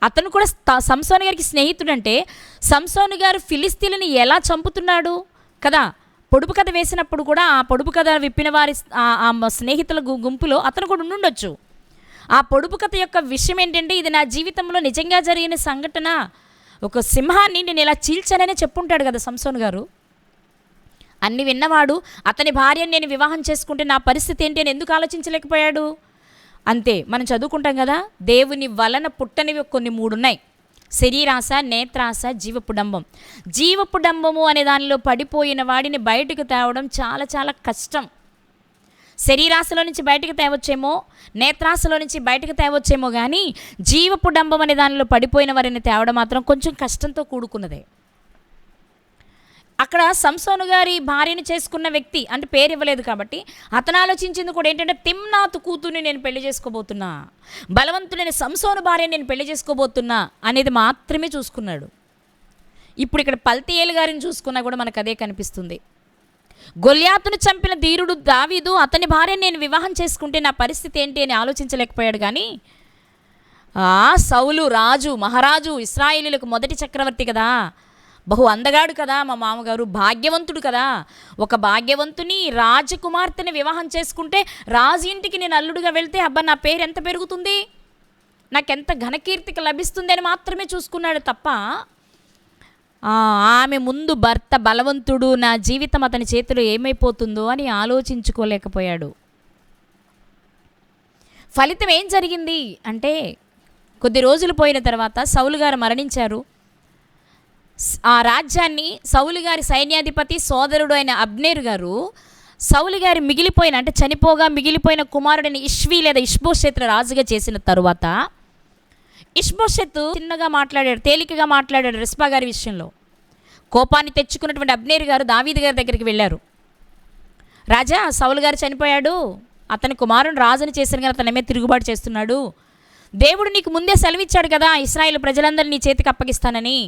అతను కూడా సంసోను గారికి స్నేహితుడంటే సంసోను గారు ఫిలిస్తీన్లని ఎలా చంపుతున్నాడు కదా. పొడుపు కథ వేసినప్పుడు కూడా ఆ పొడుపు కథ విప్పిన వారి ఆ స్నేహితుల గుంపులో అతను కూడా ఉండుండొచ్చు. ఆ పొడుపు కథ యొక్క విషయం ఏంటంటే, ఇది నా జీవితంలో నిజంగా జరిగిన సంఘటన, ఒక సింహాన్ని నేను ఇలా చీల్చాననే చెప్పుంటాడు కదా సంసోను గారు. అన్ని విన్నవాడు అతని భార్యను నేను వివాహం చేసుకుంటే నా పరిస్థితి ఏంటి అని ఎందుకు ఆలోచించలేకపోయాడు? అంతే, మనం చదువుకుంటాం కదా, దేవుని వలన పుట్టనివి కొన్ని 3 ఉన్నాయి: శరీరాశ, నేత్రాశ, జీవపుడంబం. జీవపుడంబము అనే దానిలో పడిపోయిన వాడిని బయటకు తేవడం చాలా చాలా కష్టం. శరీరాశలో నుంచి బయటకు తేవచ్చేమో, నేత్రాశలో నుంచి బయటకు తేవచ్చేమో, కానీ జీవపుడంబం అనే దానిలో పడిపోయిన వారిని తేవడం మాత్రం కొంచెం కష్టంతో కూడుకున్నదే. అక్కడ సంసోను గారి భార్యను చేసుకున్న వ్యక్తి అంటే పేరు ఇవ్వలేదు కాబట్టి అతను ఆలోచించింది కూడా ఏంటంటే, తిమ్నాతు కూతుర్ని నేను పెళ్లి చేసుకోబోతున్నా, బలవంతుడైన సంసోను భార్యని నేను పెళ్లి చేసుకోబోతున్నా అనేది మాత్రమే చూసుకున్నాడు. ఇప్పుడు ఇక్కడ పల్తీయేలు గారిని చూసుకున్నా కూడా మనకు అదే కనిపిస్తుంది. గొల్యాతును చంపిన ధీరుడు దావీదు, అతని భార్యను నేను వివాహం చేసుకుంటే నా పరిస్థితి ఏంటి అని ఆలోచించలేకపోయాడు. కానీ సౌలు రాజు, మహారాజు, ఇశ్రాయేలీయులకు మొదటి చక్రవర్తి కదా, బహు అందగాడు కదా, మా మామగారు భాగ్యవంతుడు కదా. ఒక భాగ్యవంతుని రాజకుమార్తెని వివాహం చేసుకుంటే రాజు ఇంటికి నేను అల్లుడుగా వెళ్తే అబ్బా నా పేరు ఎంత పెరుగుతుంది, నాకెంత ఘనకీర్తికి లభిస్తుంది అని మాత్రమే చూసుకున్నాడు తప్ప ఆమె ముందు భర్త బలవంతుడు, నా జీవితం అతని చేతిలో ఏమైపోతుందో అని ఆలోచించుకోలేకపోయాడు. ఫలితం ఏం జరిగింది అంటే, కొద్ది రోజులు పోయిన తర్వాత సౌలు గారు మరణించారు. ఆ రాజ్యాన్ని సౌలు గారి సైన్యాధిపతి సోదరుడు అయిన అబ్నేరు గారు సౌలు గారి మిగిలిపోయిన అంటే చనిపోగా మిగిలిపోయిన కుమారుడిని ఇష్వి లేదా ఇష్బోషెత్ రాజుగా చేసిన తరువాత, ఇష్బోషెత్ చిన్నగా మాట్లాడాడు, తేలికగా మాట్లాడాడు రిస్పా గారి విషయంలో. కోపాన్ని తెచ్చుకున్నటువంటి అబ్నేరు గారు దావీదు గారి దగ్గరికి వెళ్ళారు. రాజా, సౌలు గారు చనిపోయాడు, అతని కుమారుని రాజుని చేశాను కానీ అతని మీద తిరుగుబాటు చేస్తున్నాడు. దేవుడు నీకు ముందే సెలవిచ్చాడు కదా, ఇశ్రాయేలు ప్రజలందరినీ నీ చేతికి అప్పగిస్తానని.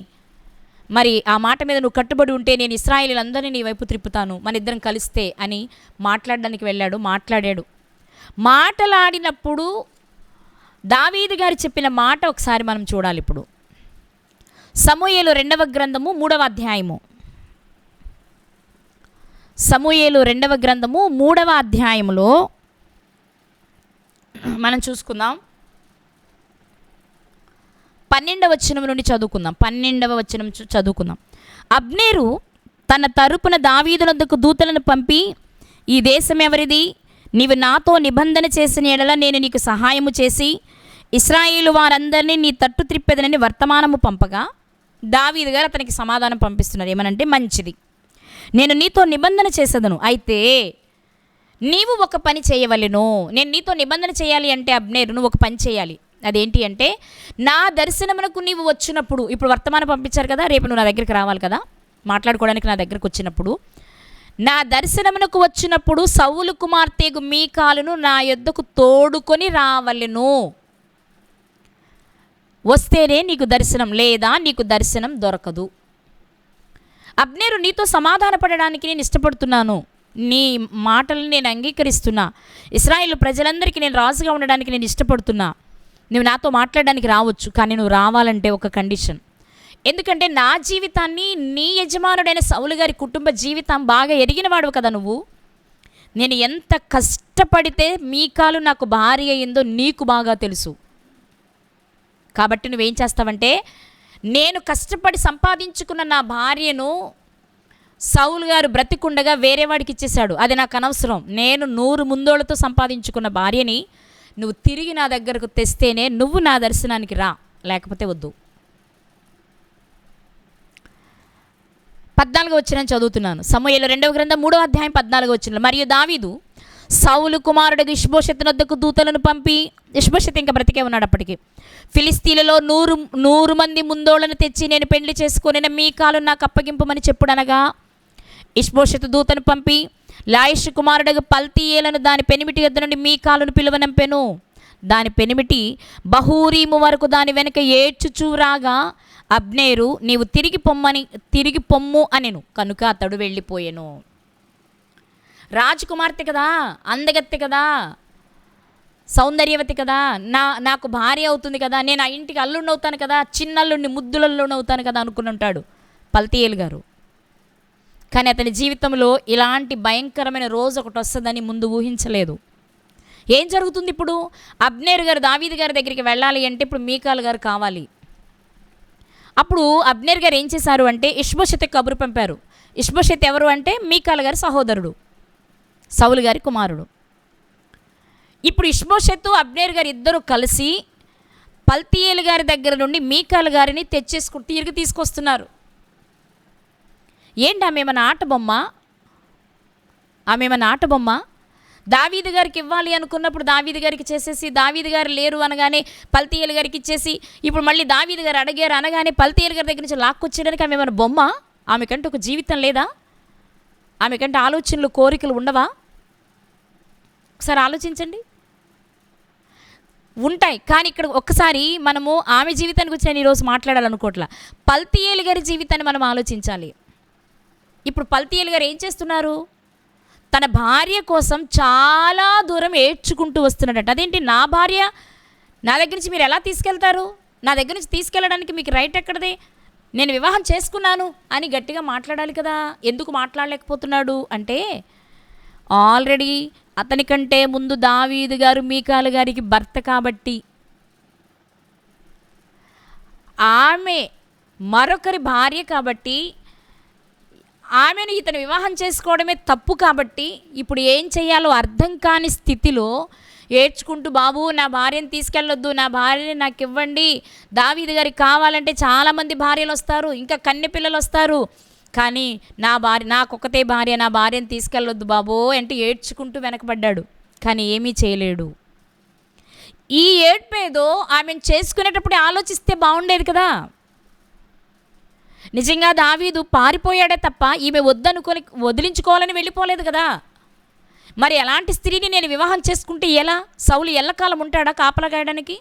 మరి ఆ మాట మీద నువ్వు కట్టుబడి ఉంటే నేను ఇశ్రాయేలీయులందరినీ నీ వైపు త్రిప్పుతాను, మన ఇద్దరం కలిస్తే అని మాట్లాడడానికి వెళ్ళాడు. మాట్లాడినప్పుడు దావీదు గారు చెప్పిన మాట ఒకసారి మనం చూడాలి. ఇప్పుడు సమూయేలు 2వ గ్రంథము 3వ అధ్యాయము, సమూయేలు 2వ గ్రంథము 3వ అధ్యాయములో మనం చూసుకుందాం. 12వ వచనం నుండి చదువుకుందాం. 12వ వచనం చదువుకుందాం. అబ్నేరు తన తరపున దావీదునొద్దకు దూతలను పంపి, ఈ దేశం ఎవరిది? నీవు నాతో నిబంధన చేసిన యెడల నేను నీకు సహాయము చేసి ఇశ్రాయేలు వారందరినీ నీ తట్టు త్రిప్పెదనని వర్తమానము పంపగా, దావీదు గారు అతనికి సమాధానం పంపిస్తున్నారు. ఏమనంటే, మంచిది, నేను నీతో నిబంధన చేసేదను, అయితే నీవు ఒక పని చేయవలెను. నేను నీతో నిబంధన చేయాలి అంటే అబ్నేరు నువ్వు ఒక పని చేయాలి. అదేంటి అంటే, నా దర్శనమునకు నీవు వచ్చినప్పుడు, ఇప్పుడు వర్తమానం పంపించారు కదా, రేపు నువ్వు నా దగ్గరికి రావాలి కదా, మాట్లాడుకోవడానికి నా దగ్గరకు వచ్చినప్పుడు, నా దర్శనమునకు వచ్చినప్పుడు సౌలు కుమార్తెగు మీకాలును నా యొద్దకు తోడుకొని రావలెను. వస్తేనే నీకు దర్శనం, లేదా నీకు దర్శనం దొరకదు. అబ్నేరు, నీతో సమాధాన పడడానికి నేను ఇష్టపడుతున్నాను, నీ మాటలను నేను అంగీకరిస్తున్నా, ఇశ్రాయేలు ప్రజలందరికీ నేను రాజుగా ఉండడానికి నేను ఇష్టపడుతున్నా, నువ్వు నాతో మాట్లాడడానికి రావచ్చు, కానీ నువ్వు రావాలంటే ఒక కండిషన్. ఎందుకంటే నా జీవితాన్ని నీ యజమానుడైన సౌలు గారి కుటుంబ జీవితం బాగా ఎరిగినవాడు కదా నువ్వు. నేను ఎంత కష్టపడితే మీకాలు నాకు భార్య అయిందో నీకు బాగా తెలుసు. కాబట్టి నువ్వేం చేస్తావంటే, నేను కష్టపడి సంపాదించుకున్న నా భార్యను సౌలు గారు బ్రతికుండగా వేరే వాడికి ఇచ్చేశాడు, అది నాకు అనవసరం. నేను 100 ముందోళ్ళతో సంపాదించుకున్న భార్యని నువ్వు తిరిగి నా దగ్గరకు తెస్తేనే నువ్వు నా దర్శనానికి రా, లేకపోతే వద్దు. 14వ వచనం చదువుతున్నాను. సమూయేలు 2వ గ్రంథం 3వ అధ్యాయం 14వ వచనం. మరియు దావీదు సౌలు కుమారుడు ఇష్బోషెతు వద్దకు దూతలను పంపి, ఇష్బోషెతు ఇంకా బ్రతికే ఉన్నాడు అప్పటికి, ఫిలిస్తీన్లలో 100 మంది ముందోళ్ళను తెచ్చి నేను పెళ్లి చేసుకొని మీకాలు నాకు అప్పగింపమని చెప్పుడనగా, ఇష్బోషెతు దూతను పంపి లాయిషు కుమారుడు పల్తీయేలను దాని పెనిమిటి యొద్ద నుండి మీకాలును పిలువనంపెను. దాని పెనిమిటి బహూరీము వరకు దాని వెనుక ఏడ్చుచూ రాగా, అబ్నేరు నీవు తిరిగి పొమ్ము అనెను. కనుక అతడు వెళ్ళిపోయెను. రాజకుమార్తె కదా, అందగత్తె కదా, సౌందర్యవతి కదా, నాకు భార్య అవుతుంది కదా, నేను ఆ ఇంటికి అల్లుడిని అవుతాను కదా, చిన్నల్లుడిని ముద్దులల్లుడిని అవుతాను కదా అనుకుని ఉంటాడు పల్తీయేలు గారు. కానీ అతని జీవితంలో ఇలాంటి భయంకరమైన రోజు ఒకటి వస్తుందని ముందు ఊహించలేదు. ఏం జరుగుతుంది ఇప్పుడు? అబ్నేరు గారు దావీదు గారి దగ్గరికి వెళ్ళాలి అంటే ఇప్పుడు మీకాలు గారు కావాలి. అప్పుడు అబ్నేరు గారు ఏం చేశారు అంటే ఇష్బోషెతు కబురు పంపారు. ఇష్బోషెతు ఎవరు అంటే మీకాలు గారి సహోదరుడు, సౌలు గారి కుమారుడు. ఇప్పుడు ఇష్బోషెతు అబ్నేరు గారు ఇద్దరు కలిసి పల్తీయేలు గారి దగ్గర నుండి మీకాలు గారిని తిరిగి తీసుకొస్తున్నారు. ఏంటి ఆమె ఏమన్నా ఆట బొమ్మ? దావీదు గారికి ఇవ్వాలి అనుకున్నప్పుడు దావీదు గారికి చేసేసి, దావీదు గారు లేరు అనగానే పల్తీయేలు గారికి ఇచ్చేసి, ఇప్పుడు మళ్ళీ దావీదు గారు అడిగారు అనగానే పల్తీయేలు గారి దగ్గర నుంచి లాక్కొచ్చేయడానికి ఆమె ఏమైనా బొమ్మ? ఆమెకంటే ఒక జీవితం లేదా? ఆమెకంటే ఆలోచనలు, కోరికలు ఉండవా? ఒకసారి ఆలోచించండి. ఉంటాయి, కానీ ఇక్కడ ఒక్కసారి మనము ఆమె జీవితానికి వచ్చి నేను ఈరోజు మాట్లాడాలనుకోవట్లా, పల్తీయేలు గారి జీవితాన్ని మనం ఆలోచించాలి. ఇప్పుడు పల్తీయేలు గారు ఏం చేస్తున్నారు? తన భార్య కోసం చాలా దూరం ఏడ్చుకుంటూ వస్తున్నాడట. అదేంటి, నా భార్య నా దగ్గర నుంచి మీరు ఎలా తీసుకెళ్తారు? నా దగ్గర నుంచి తీసుకెళ్ళడానికి మీకు రైట్ ఎక్కడది? నేను వివాహం చేసుకున్నాను అని గట్టిగా మాట్లాడాలి కదా. ఎందుకు మాట్లాడలేకపోతున్నాడు అంటే, ఆల్రెడీ అతనికంటే ముందు దావీదు గారు మీకాలు గారికి భర్త కాబట్టి, ఆమె మరొకరి భార్య కాబట్టి, ఆమెను ఇతను వివాహం చేసుకోవడమే తప్పు కాబట్టి, ఇప్పుడు ఏం చేయాలో అర్థం కాని స్థితిలో ఏడ్చుకుంటూ, బాబు నా భార్యను తీసుకెళ్ళొద్దు, నా భార్యని నాకు ఇవ్వండి, దావీదు గారికి కావాలంటే చాలామంది భార్యలు వస్తారు, ఇంకా కన్నె పిల్లలు వస్తారు, కానీ నాకొక్కతే భార్య, నా భార్యను తీసుకెళ్ళొద్దు బాబో అంటే ఏడ్చుకుంటూ వెనకబడ్డాడు. కానీ ఏమీ చేయలేడు. ఈ ఏడ్పేదో ఆమెను చేసుకునేటప్పుడే ఆలోచిస్తే బాగుండేది కదా. నిజంగా దావీదు పారిపోయాడే తప్ప ఈమె వద్దనుకొని వదిలించుకోవాలని వెళ్ళిపోలేదు కదా. మరి ఎలాంటి స్త్రీని నేను వివాహం చేసుకుంటే ఎలా? సౌలు ఎల్లకాలం ఉంటాడా కాపలా కాయడానికి?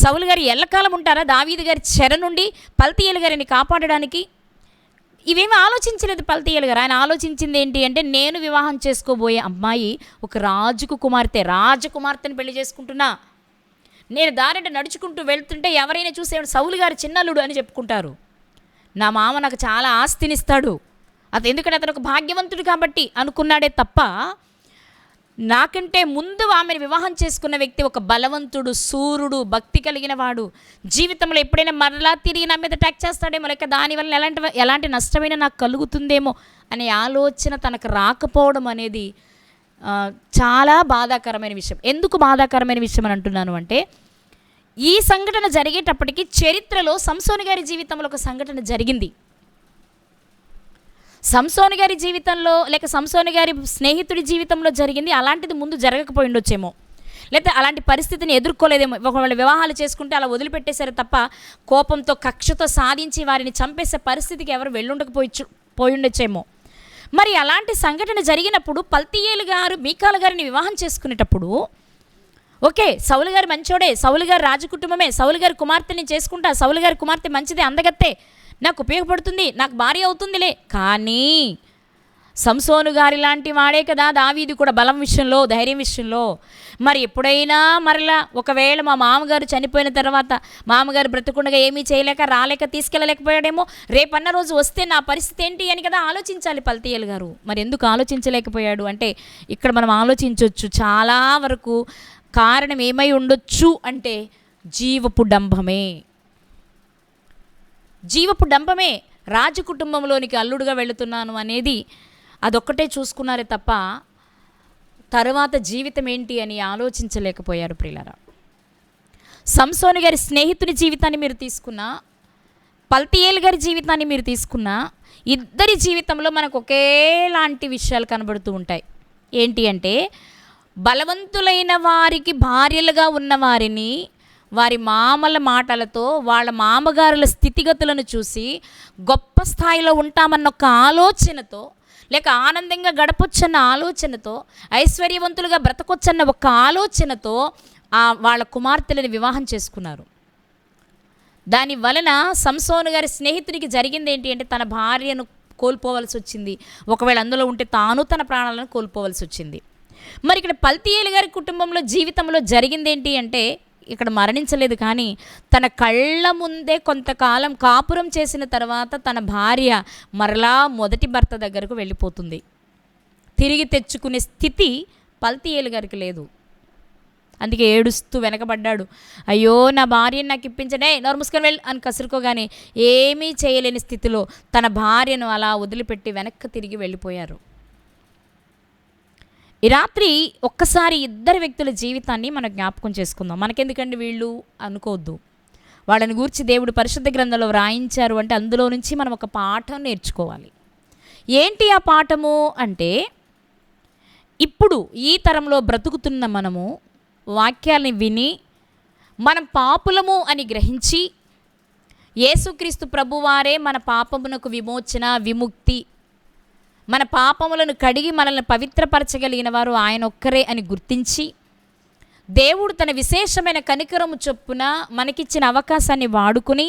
సౌలు గారు ఎల్లకాలం ఉంటారా దావీదు గారి చెర నుండి పల్తీయేలు గారిని కాపాడడానికి? ఇవేమీ ఆలోచించలేదు పల్తీయేలు గారు. ఆయన ఆలోచించింది ఏంటి అంటే, నేను వివాహం చేసుకోబోయే అమ్మాయి ఒక రాజకుమార్తెని పెళ్లి చేసుకుంటున్నా, నేను దారిట నడుచుకుంటూ వెళ్తుంటే ఎవరైనా చూసే సౌలు గారు చిన్నల్లుడు అని చెప్పుకుంటారు, నా మామ నాకు చాలా ఆస్తినిస్తాడు, ఎందుకంటే అతను ఒక భాగ్యవంతుడు కాబట్టి అనుకున్నాడే తప్ప, నాకంటే ముందు ఆమెను వివాహం చేసుకున్న వ్యక్తి ఒక బలవంతుడు, సూర్యుడు, భక్తి కలిగిన వాడు, జీవితంలో ఎప్పుడైనా మరలా తిరిగి నా మీద అటాక్ చేస్తాడేమో, లేక దానివల్ల ఎలాంటి నష్టమైనా నాకు కలుగుతుందేమో అనే ఆలోచన తనకు రాకపోవడం అనేది చాలా బాధాకరమైన విషయం. ఎందుకు బాధాకరమైన విషయం అని అంటున్నాను అంటే, ఈ సంఘటన జరిగేటప్పటికి చరిత్రలో సంసోను గారి జీవితంలో ఒక సంఘటన జరిగింది. సంసోను గారి జీవితంలో లేక సంసోను గారి స్నేహితుడి జీవితంలో జరిగింది. అలాంటిది ముందు జరగకపోయి ఉండొచ్చేమో, లేకపోతే అలాంటి పరిస్థితిని ఎదుర్కోలేదేమో. ఒకవేళ వివాహాలు చేసుకుంటే అలా వదిలిపెట్టేశారు తప్ప, కోపంతో కక్షతో సాధించి వారిని చంపేసే పరిస్థితికి ఎవరు పోయి ఉండొచ్చేమో. మరి అలాంటి సంఘటన జరిగినప్పుడు పల్తీయేలు గారు మీకాలు గారిని వివాహం చేసుకునేటప్పుడు, ఓకే సౌలు గారు మంచోడే, సౌలు గారు రాజకుటుంబమే, సౌలు గారి కుమార్తెని చేసుకుంటా, సౌలు గారి కుమార్తె మంచిదే, అందగత్తే, నాకు ఉపయోగపడుతుంది, నాకు భార్య అవుతుందిలే. కానీ సంసోను గారి లాంటి వాడే కదా దావీదు కూడా, బలం విషయంలో, ధైర్యం విషయంలో. మరి ఎప్పుడైనా మరలా ఒకవేళ మా మామగారు చనిపోయిన తర్వాత, మామగారు బ్రతుకుండగా ఏమీ చేయలేక రాలేక తీసుకెళ్ళలేకపోయాడేమో, రేపన్న రోజు వస్తే నా పరిస్థితి ఏంటి అని కదా ఆలోచించాలి పల్తీయేలు గారు. మరి ఎందుకు ఆలోచించలేకపోయాడు అంటే, ఇక్కడ మనం ఆలోచించవచ్చు చాలా వరకు. కారణం ఏమై ఉండొచ్చు అంటే జీవపు డంభమే. జీవపు డంపమే రాజు కుటుంబంలోనికి అల్లుడుగా వెళుతున్నాను అనేది అదొక్కటే చూసుకున్నారే తప్ప తరువాత జీవితం ఏంటి అని ఆలోచించలేకపోయారు ప్రియులారా. సంసోను గారి స్నేహితుని జీవితాన్ని మీరు తీసుకున్నా, పల్తీయేలు గారి జీవితాన్ని మీరు తీసుకున్నా, ఇద్దరి జీవితంలో మనకు ఒకేలాంటి విషయాలు కనబడుతూ ఉంటాయి. ఏంటి అంటే, బలవంతులైన వారికి భార్యలుగా ఉన్న వారిని వారి మామల మాటలతో, వాళ్ళ మామగారుల స్థితిగతులను చూసి గొప్ప స్థాయిలో ఉంటామన్న ఒక ఆలోచనతో, లేక ఆనందంగా గడపొచ్చన్న ఆలోచనతో, ఐశ్వర్యవంతులుగా బ్రతకొచ్చన్న ఒక ఆలోచనతో వాళ్ళ కుమార్తెలను వివాహం చేసుకున్నారు. దాని వలన సంసోను గారి స్నేహితునికి జరిగింది ఏంటి అంటే, తన భార్యను కోల్పోవలసి వచ్చింది. ఒకవేళ అందులో ఉంటే తాను తన ప్రాణాలను కోల్పోవలసి వచ్చింది. మరి ఇక్కడ పల్తీయేలు గారి కుటుంబంలో జీవితంలో జరిగింది ఏంటి అంటే, ఇక్కడ మరణించలేదు కానీ తన కళ్ళ ముందే కొంతకాలం కాపురం చేసిన తర్వాత తన భార్య మరలా మొదటి భర్త దగ్గరకు వెళ్ళిపోతుంది. తిరిగి తెచ్చుకునే స్థితి పల్తీయేలు గారికి లేదు. అందుకే ఏడుస్తూ వెనకబడ్డాడు. అయ్యో నా భార్యను నాకు ఇప్పించడే, నోరు మూసుకొని వెళ్ళి అని కసురుకోగానే ఏమీ చేయలేని స్థితిలో తన భార్యను అలా వదిలిపెట్టి వెనక్కి తిరిగి వెళ్ళిపోయారు. ఈ రాత్రి ఒక్కసారి ఇద్దరు వ్యక్తుల జీవితాన్ని మనం జ్ఞాపకం చేసుకుందాం. మనకెందుకండి వీళ్ళు అనుకోవద్దు. వాళ్ళని గూర్చి దేవుడు పరిశుద్ధ గ్రంథంలో వ్రాయించారు అంటే అందులో నుంచి మనం ఒక పాఠం నేర్చుకోవాలి. ఏంటి ఆ పాఠము అంటే, ఇప్పుడు ఈ తరంలో బ్రతుకుతున్న మనము వాక్యాలని విని మనం పాపులము అని గ్రహించి, యేసుక్రీస్తు ప్రభువారే మన పాపమునకు విమోచన, విముక్తి, మన పాపములను కడిగి మనల్ని పవిత్రపరచగలిగిన వారు ఆయన ఒక్కరే అని గుర్తించి, దేవుడు తన విశేషమైన కనికరము చొప్పున మనకిచ్చిన అవకాశాన్ని వాడుకుని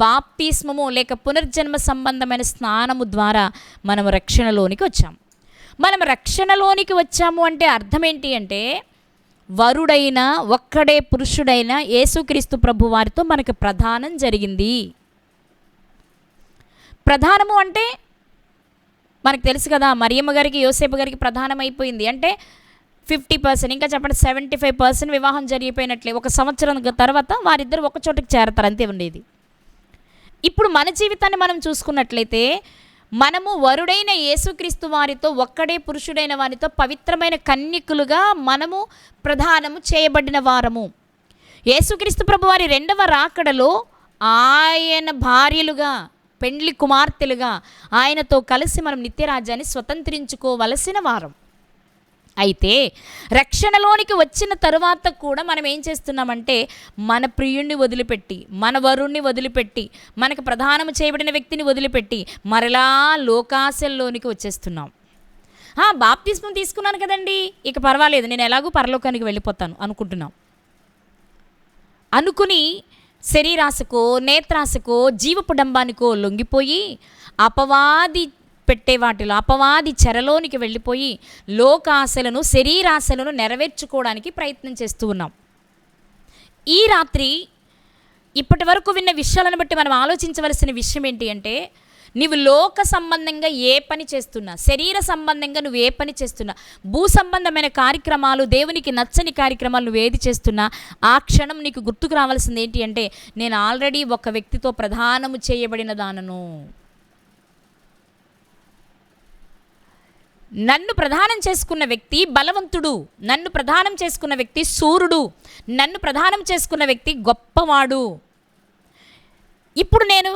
బాప్తిస్మము లేక పునర్జన్మ సంబంధమైన స్నానము ద్వారా మనము రక్షణలోనికి వచ్చాము. మనం రక్షణలోనికి వచ్చాము అంటే అర్థం ఏంటి అంటే, వరుడైన ఒక్కడే పురుషుడైన యేసుక్రీస్తు ప్రభు వారితో మనకు ప్రధానం జరిగింది. ప్రధానము అంటే మనకు తెలుసు కదా, మరియమ్మ గారికి యోసేపు గారికి ప్రధానం అయిపోయింది అంటే 50%, ఇంకా చెప్పండి 75% వివాహం జరిగిపోయినట్లే. 1 సంవత్సరం తర్వాత వారిద్దరు ఒక చోటుకి చేరతారు, అంతే ఉండేది. ఇప్పుడు మన జీవితాన్ని మనం చూసుకున్నట్లయితే, మనము వరుడైన యేసుక్రీస్తు వారితో ఒక్కడే పురుషుడైన వారితో పవిత్రమైన కన్యకులుగా మనము ప్రధానము చేయబడిన వారము. యేసుక్రీస్తు ప్రభు వారి 2వ రాకడలో ఆయన భార్యలుగా, పెండ్లి కుమార్తెలుగా ఆయనతో కలిసి మనం నిత్యరాజ్యాన్ని స్వతంత్రించుకోవలసిన వారం. అయితే రక్షణలోనికి వచ్చిన తరువాత కూడా మనం ఏం చేస్తున్నామంటే, మన ప్రియుణ్ణి వదిలిపెట్టి, మన వరుణ్ణి వదిలిపెట్టి, మనకు ప్రధానము చేయబడిన వ్యక్తిని వదిలిపెట్టి మరలా లోకాశల్లోనికి వచ్చేస్తున్నాం. బాప్తిస్మం తీసుకున్నాను కదండి, ఇక పర్వాలేదు, నేను ఎలాగూ పరలోకానికి వెళ్ళిపోతాను అనుకుంటున్నాం. అనుకుని శరీరాశకో, నేత్రాశకో, జీవపు డంబానికో లొంగిపోయి అపవాది పెట్టే వాటిలో, అపవాది చెరలోనికి వెళ్ళిపోయి లోకాశలను, శరీరాశలను నెరవేర్చుకోవడానికి ప్రయత్నం చేస్తూ ఉన్నాం. ఈ రాత్రి ఇప్పటి వరకు విన్న విషయాలను బట్టి మనం ఆలోచించవలసిన విషయం ఏంటి అంటే, నీవు లోక సంబంధంగా ఏ పని చేస్తున్నా, శరీర సంబంధంగా నువ్వు ఏ పని చేస్తున్నా, భూ సంబంధమైన కార్యక్రమాలు, దేవునికి నచ్చని కార్యక్రమాలు నువ్వు ఏది చేస్తున్నా, ఆ క్షణం నీకు గుర్తుకు రావాల్సింది ఏంటి అంటే, నేను ఆల్రెడీ ఒక వ్యక్తితో ప్రధానము చేయబడిన దానను. నన్ను ప్రధానం చేసుకున్న వ్యక్తి బలవంతుడు, నన్ను ప్రధానం చేసుకున్న వ్యక్తి శూరుడు, నన్ను ప్రధానం చేసుకున్న వ్యక్తి గొప్పవాడు. ఇప్పుడు నేను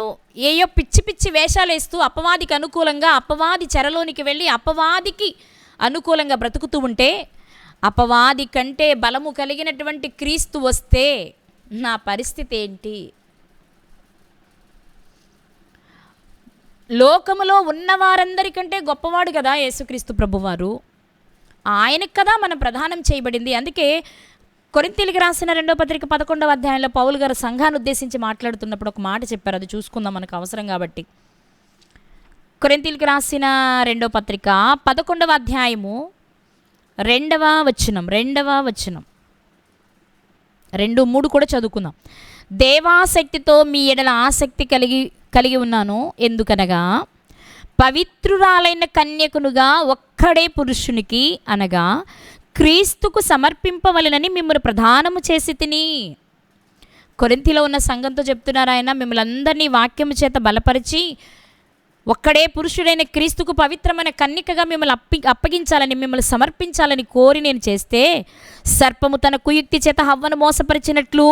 ఏయో పిచ్చి పిచ్చి వేషాలు వేస్తూ అపవాదికి అనుకూలంగా, అపవాది చెరలోనికి వెళ్ళి అపవాదికి అనుకూలంగా బ్రతుకుతూ ఉంటే, అపవాది కంటే బలము కలిగినటువంటి క్రీస్తు వస్తే నా పరిస్థితి ఏంటి? లోకములో ఉన్న వారందరికంటే గొప్పవాడు కదా యేసుక్రీస్తు ప్రభువారు. ఆయనకు కదా మనం ప్రధానం చేయబడింది. అందుకే కొరింథీయులకు రాసిన 2వ పత్రిక 11వ అధ్యాయంలో పౌలు గారు సంఘాన్ని ఉద్దేశించి మాట్లాడుతున్నప్పుడు ఒక మాట చెప్పారు, అది చూసుకుందాం మనకు అవసరం కాబట్టి. కొరింథీయులకు రాసిన 2వ పత్రిక 11వ అధ్యాయము 2వ వచనం 2-3 కూడా చదువుకుందాం. దేవాసక్తితో మీ ఎడల ఆసక్తి కలిగి ఉన్నాను, ఎందుకనగా పవిత్రురాలైన కన్యకునుగా ఒక్కడే పురుషునికి అనగా క్రీస్తుకు సమర్పింపవలెనని మిమ్మల్ని ప్రధానము చేసి తిని. కొరింథీలో ఉన్న సంఘంతో చెప్తున్నారు ఆయన, మిమ్మల్ని అందరినీ వాక్యము చేత బలపరిచి ఒక్కడే పురుషుడైన క్రీస్తుకు పవిత్రమైన కన్నికగా మిమ్మల్ని అప్పగించాలని, మిమ్మల్ని సమర్పించాలని కోరి నేను చేస్తే, సర్పము తన కుయుక్తి చేత హవ్వను మోసపరిచినట్లు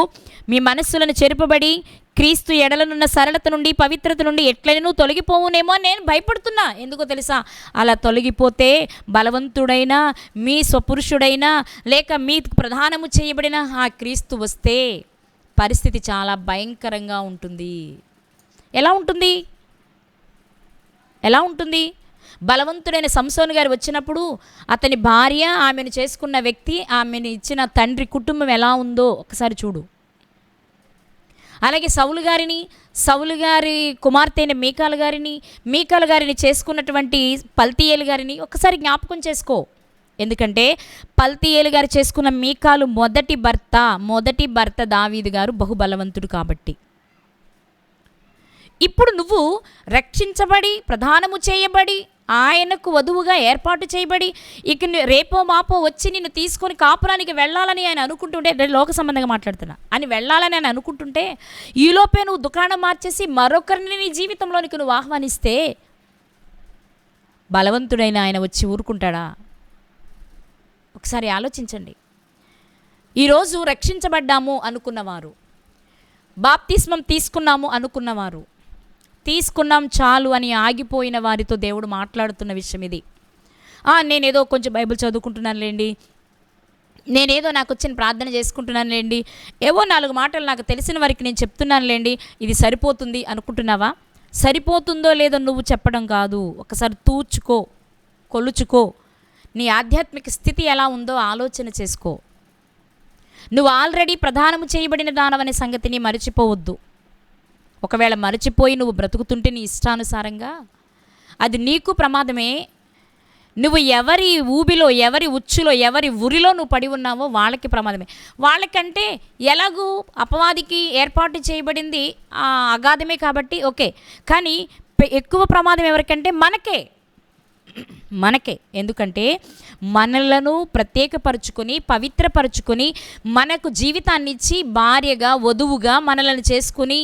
మీ మనస్సులను చెరుపబడి క్రీస్తు ఎడలనున్న సరళత నుండి, పవిత్రత నుండి ఎట్లనూ తొలగిపోవునేమో అని నేను భయపడుతున్నా. ఎందుకో తెలుసా? అలా తొలగిపోతే బలవంతుడైనా, మీ స్వపురుషుడైనా, లేక మీ ప్రధానము చేయబడిన ఆ క్రీస్తు వస్తే పరిస్థితి చాలా భయంకరంగా ఉంటుంది. ఎలా ఉంటుంది? ఎలా ఉంటుంది? బలవంతుడైన సంసోను గారు వచ్చినప్పుడు అతని భార్య, ఆమెను చేసుకున్న వ్యక్తి, ఆమెను ఇచ్చిన తండ్రి కుటుంబం ఎలా ఉందో ఒకసారి చూడు. అలాగే సౌలు గారి కుమార్తె అయిన మీకాలు గారిని చేసుకున్నటువంటి పల్తీయేలు గారిని ఒకసారి జ్ఞాపకం చేసుకో. ఎందుకంటే పల్తీయేలు గారు చేసుకున్న మీకాలు మొదటి భర్త దావీదు గారు బహుబలవంతుడు కాబట్టి. ఇప్పుడు నువ్వు రక్షించబడి, ప్రధానము చేయబడి, ఆయనకు వధువుగా ఏర్పాటు చేయబడి, ఇక రేపో మాపో వచ్చి నిన్ను తీసుకొని కాపురానికి వెళ్ళాలని ఆయన అనుకుంటుంటే, లోక సంబంధంగా మాట్లాడుతున్నా అని వెళ్ళాలని ఆయన అనుకుంటుంటే, ఈలోపే నువ్వు దుకాణం మార్చేసి మరొకరిని నీ జీవితంలోనికి నువ్వు ఆహ్వానిస్తే బలవంతుడైన ఆయన వచ్చి ఊరుకుంటాడా? ఒకసారి ఆలోచించండి. ఈరోజు రక్షించబడ్డాము అనుకున్నవారు, బాప్తిస్మం తీసుకున్నాము అనుకున్నవారు, తీసుకున్నాం చాలు అని ఆగిపోయిన వారితో దేవుడు మాట్లాడుతున్న విషయం ఇది. నేనేదో కొంచెం బైబిల్ చదువుకుంటున్నానులేండి, నేనేదో నాకు వచ్చిన ప్రార్థన చేసుకుంటున్నానులేండి, ఏవో 4 మాటలు నాకు తెలిసిన వారికి నేను చెప్తున్నానులేండి, ఇది సరిపోతుంది అనుకుంటున్నావా? సరిపోతుందో లేదో నువ్వు చెప్పడం కాదు. ఒకసారి తూచుకో, కొలుచుకో, నీ ఆధ్యాత్మిక స్థితి ఎలా ఉందో ఆలోచన చేసుకో. నువ్వు ఆల్రెడీ ప్రధానము చేయబడిన దానవనే సంగతిని మరిచిపోవద్దు. ఒకవేళ మరచిపోయి నువ్వు బ్రతుకుతుంటే నీ ఇష్టానుసారంగా, అది నీకు ప్రమాదమే. నువ్వు ఎవరి ఊబిలో, ఎవరి ఉచ్చులో, ఎవరి ఉరిలో నువ్వు పడి ఉన్నావో వాళ్ళకి ప్రమాదమే. వాళ్ళకంటే ఎలాగూ అపవాదికి ఏర్పాటు చేయబడింది అగాధమే కాబట్టి ఓకే, కానీ ఎక్కువ ప్రమాదం ఎవరికంటే మనకే. ఎందుకంటే మనలను ప్రత్యేకపరుచుకొని, పవిత్రపరుచుకొని, మనకు జీవితాన్ని ఇచ్చి భార్యగా, వధువుగా మనలను చేసుకుని,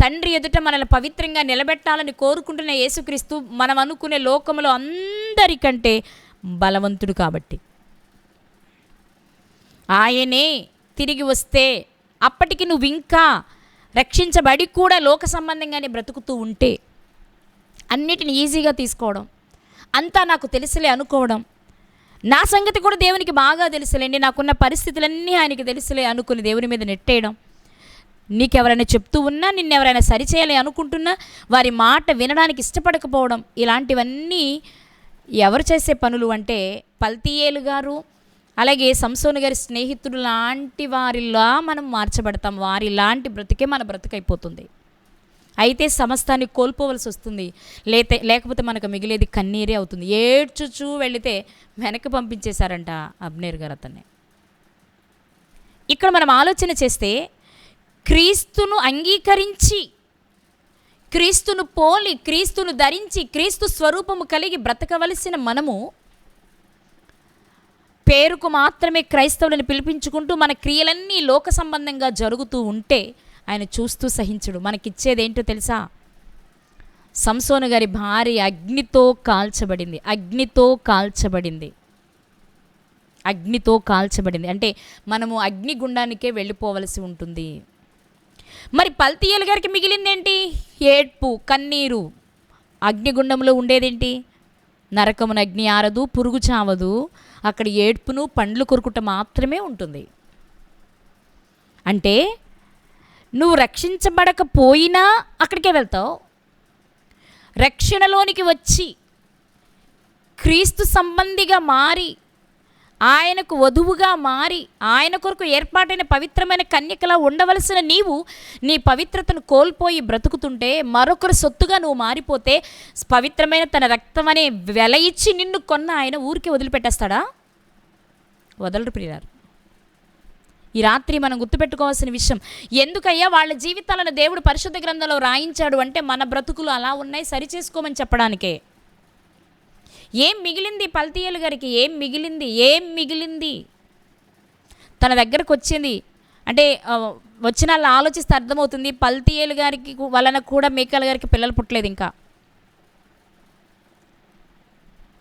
తండ్రి ఎదుట మనల్ని పవిత్రంగా నిలబెట్టాలని కోరుకుంటున్న యేసుక్రీస్తు మనం అనుకునే లోకంలో అందరికంటే బలవంతుడు కాబట్టి ఆయనే తిరిగి వస్తే, అప్పటికి నువ్వు ఇంకా రక్షించబడి కూడా లోక సంబంధంగానే బ్రతుకుతూ ఉంటే, అన్నిటిని ఈజీగా తీసుకోవడం, అంతా నాకు తెలుసులే అనుకోవడం, నా సంగతి కూడా దేవునికి బాగా తెలుసులేండి, నాకున్న పరిస్థితులన్నీ ఆయనకి తెలుసులే అనుకుని దేవుని మీద నెట్టేయడం, నీకెవరైనా చెప్తూ ఉన్నా, నిన్నెవరైనా సరిచేయాలి అనుకుంటున్నా వారి మాట వినడానికి ఇష్టపడకపోవడం, ఇలాంటివన్నీ ఎవరు చేసే పనులు అంటే పల్తీయేలు గారు, అలాగే సంసోను గారి స్నేహితుడు లాంటి వారిలా మనం మార్చబడతాం. వారి లాంటి బ్రతికే మన బ్రతికైపోతుంది. అయితే సమస్తాన్ని కోల్పోవలసి వస్తుంది. లేకపోతే మనకు మిగిలేది కన్నీరే అవుతుంది. ఏడ్చుచూ వెళితే వెనక్కి పంపించేశారంట అబ్నేర్ గారు అతన్ని. ఇక్కడ మనం ఆలోచన చేస్తే, క్రీస్తును అంగీకరించి, క్రీస్తును పోలి, క్రీస్తును ధరించి, క్రీస్తు స్వరూపము కలిగి బ్రతకవలసిన మనము పేరుకు మాత్రమే క్రైస్తవులను పిలిపించుకుంటూ మన క్రియలన్నీ లోక సంబంధంగా జరుగుతూ ఉంటే ఆయన చూస్తూ సహించడు. మనకిచ్చేదేంటో తెలుసా? సంసోను గారి భార్య అగ్నితో కాల్చబడింది. అంటే మనము అగ్నిగుండానికే వెళ్ళిపోవలసి ఉంటుంది. మరి పల్తీయేలు గారికి మిగిలిందేంటి? ఏడ్పు, కన్నీరు. అగ్నిగుండంలో ఉండేదేంటి? నరకమున అగ్ని ఆరదు, పురుగు చావదు, అక్కడ ఏడ్పును పండ్లు కొరుకుట మాత్రమే ఉంటుంది. అంటే నువ్వు రక్షించబడకపోయినా అక్కడికే వెళ్తావు. రక్షణలోనికి వచ్చి క్రీస్తు సంబంధిగా మారి, ఆయనకు వధువుగా మారి, ఆయన కొరకు ఏర్పాటైన పవిత్రమైన కన్యకలా ఉండవలసిన నీవు నీ పవిత్రతను కోల్పోయి బ్రతుకుతుంటే, మరొకరు సొత్తుగా నువ్వు మారిపోతే, పవిత్రమైన తన రక్తం అనే వెల ఇచ్చి నిన్ను కొన్న ఆయన ఊరికే వదిలిపెట్టేస్తాడా? వదలరు ప్రియులారు. ఈ రాత్రి మనం గుర్తుపెట్టుకోవాల్సిన విషయం, ఎందుకయ్యా వాళ్ళ జీవితాలను దేవుడు పరిశుద్ధ గ్రంథంలో రాయించాడు అంటే మన బ్రతుకులు అలా ఉన్నాయి, సరిచేసుకోమని చెప్పడానికే. ఏం మిగిలింది పల్తీయేలు గారికి? ఏం మిగిలింది? తన దగ్గరకు వచ్చింది అంటే వచ్చిన వాళ్ళు ఆలోచిస్తే అర్థమవుతుంది, పల్తీయేలు గారికి వలన కూడా మీకాల గారికి పిల్లలు పుట్టలేదు, ఇంకా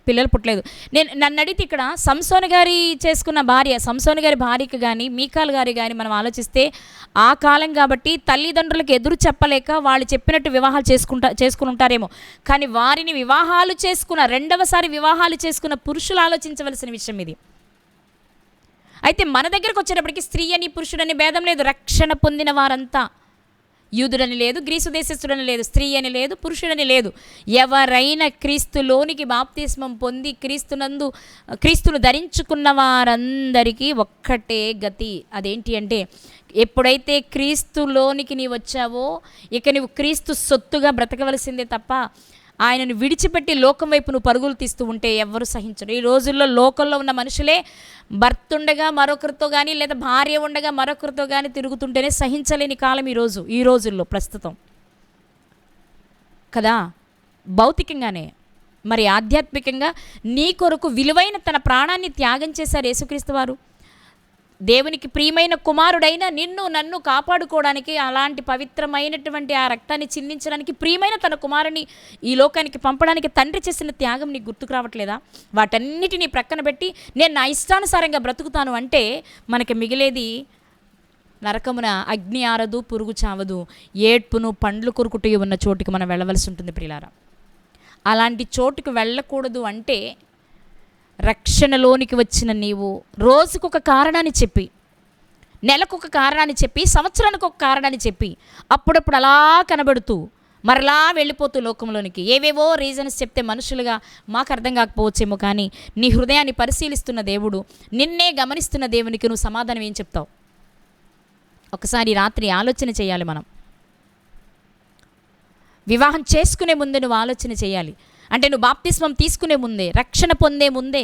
పిల్లలు పుట్టలేదు. నన్ను అడిగితే ఇక్కడ సంసోను గారి చేసుకున్న భార్య, సంసోను గారి భార్యకి కానీ మీకాల్ గారి కానీ మనం ఆలోచిస్తే ఆ కాలం కాబట్టి తల్లిదండ్రులకు ఎదురు చెప్పలేక వాళ్ళు చెప్పినట్టు వివాహాలు చేసుకుని ఉంటారేమో. కానీ వారిని వివాహాలు చేసుకున్న, రెండవసారి వివాహాలు చేసుకున్న పురుషులు ఆలోచించవలసిన విషయం ఇది. అయితే మన దగ్గరకు వచ్చేటప్పటికి స్త్రీ అని పురుషుడని భేదం లేదు. రక్షణ పొందిన వారంతా, యూదుడని లేదు, గ్రీసు దేశస్థుడని లేదు, స్త్రీ అని లేదు, పురుషుడని లేదు, ఎవరైనా క్రీస్తులోనికి బాప్తిస్మం పొంది క్రీస్తును ధరించుకున్న వారందరికీ ఒక్కటే గతి. అదేంటి అంటే, ఎప్పుడైతే క్రీస్తులోనికి నీవు వచ్చావో ఇక నువ్వు క్రీస్తు సొత్తుగా బ్రతకవలసిందే తప్ప ఆయనను విడిచిపెట్టి లోకం వైపు నువ్వు పరుగులు తీస్తూ ఉంటే ఎవ్వరు సహించరు. ఈ రోజుల్లో లోకంలో ఉన్న మనుషులే భర్త ఉండగా మరొకరితో కానీ, లేదా భార్య ఉండగా మరొకరితో కానీ తిరుగుతుంటేనే సహించలేని కాలం ఈ రోజుల్లో ప్రస్తుతం కదా. భౌతికంగానే, మరి ఆధ్యాత్మికంగా నీ కొరకు విలువైన తన ప్రాణాన్ని త్యాగం చేశారు యేసుక్రీస్తు వారు. దేవునికి ప్రియమైన కుమారుడైన నిన్ను నన్ను కాపాడుకోవడానికి, అలాంటి పవిత్రమైనటువంటి ఆ రక్తాన్ని చిందించడానికి, ప్రియమైన తన కుమారుని ఈ లోకానికి పంపడానికి తండ్రి చేసిన త్యాగం నీకు గుర్తుకు రావట్లేదా? వాటన్నిటినీ ప్రక్కన పెట్టి నేను నా ఇష్టానుసారంగా బ్రతుకుతాను అంటే మనకి మిగిలేది నరకమున అగ్ని ఆరదు, పురుగు చావదు, ఏడ్పును పండ్లు కొరుకుతూ ఉన్న చోటుకి మనం వెళ్ళవలసి ఉంటుంది ప్రియులారా. అలాంటి చోటుకు వెళ్ళకూడదు అంటే రక్షణలోనికి వచ్చిన నీవు రోజుకొక కారణాన్ని చెప్పి, నెలకొక కారణాన్ని చెప్పి, సంవత్సరానికి ఒక కారణాన్ని చెప్పి, అప్పుడప్పుడు అలా కనబడుతూ మరలా వెళ్ళిపోతూ లోకంలోనికి ఏవేవో రీజన్స్ చెప్తే మనుషులుగా మాకు అర్థం కాకపోవచ్చేమో, కానీ నీ హృదయాన్ని పరిశీలిస్తున్న దేవుడు, నిన్నే గమనిస్తున్న దేవునికి నువ్వు సమాధానం ఏం చెప్తావు? ఒకసారి రాత్రి ఆలోచన చేయాలి. మనం వివాహం చేసుకునే ముందు నువ్వు ఆలోచన చేయాలి. అంటే నువ్వు బాప్తిస్మం తీసుకునే ముందే, రక్షణ పొందే ముందే,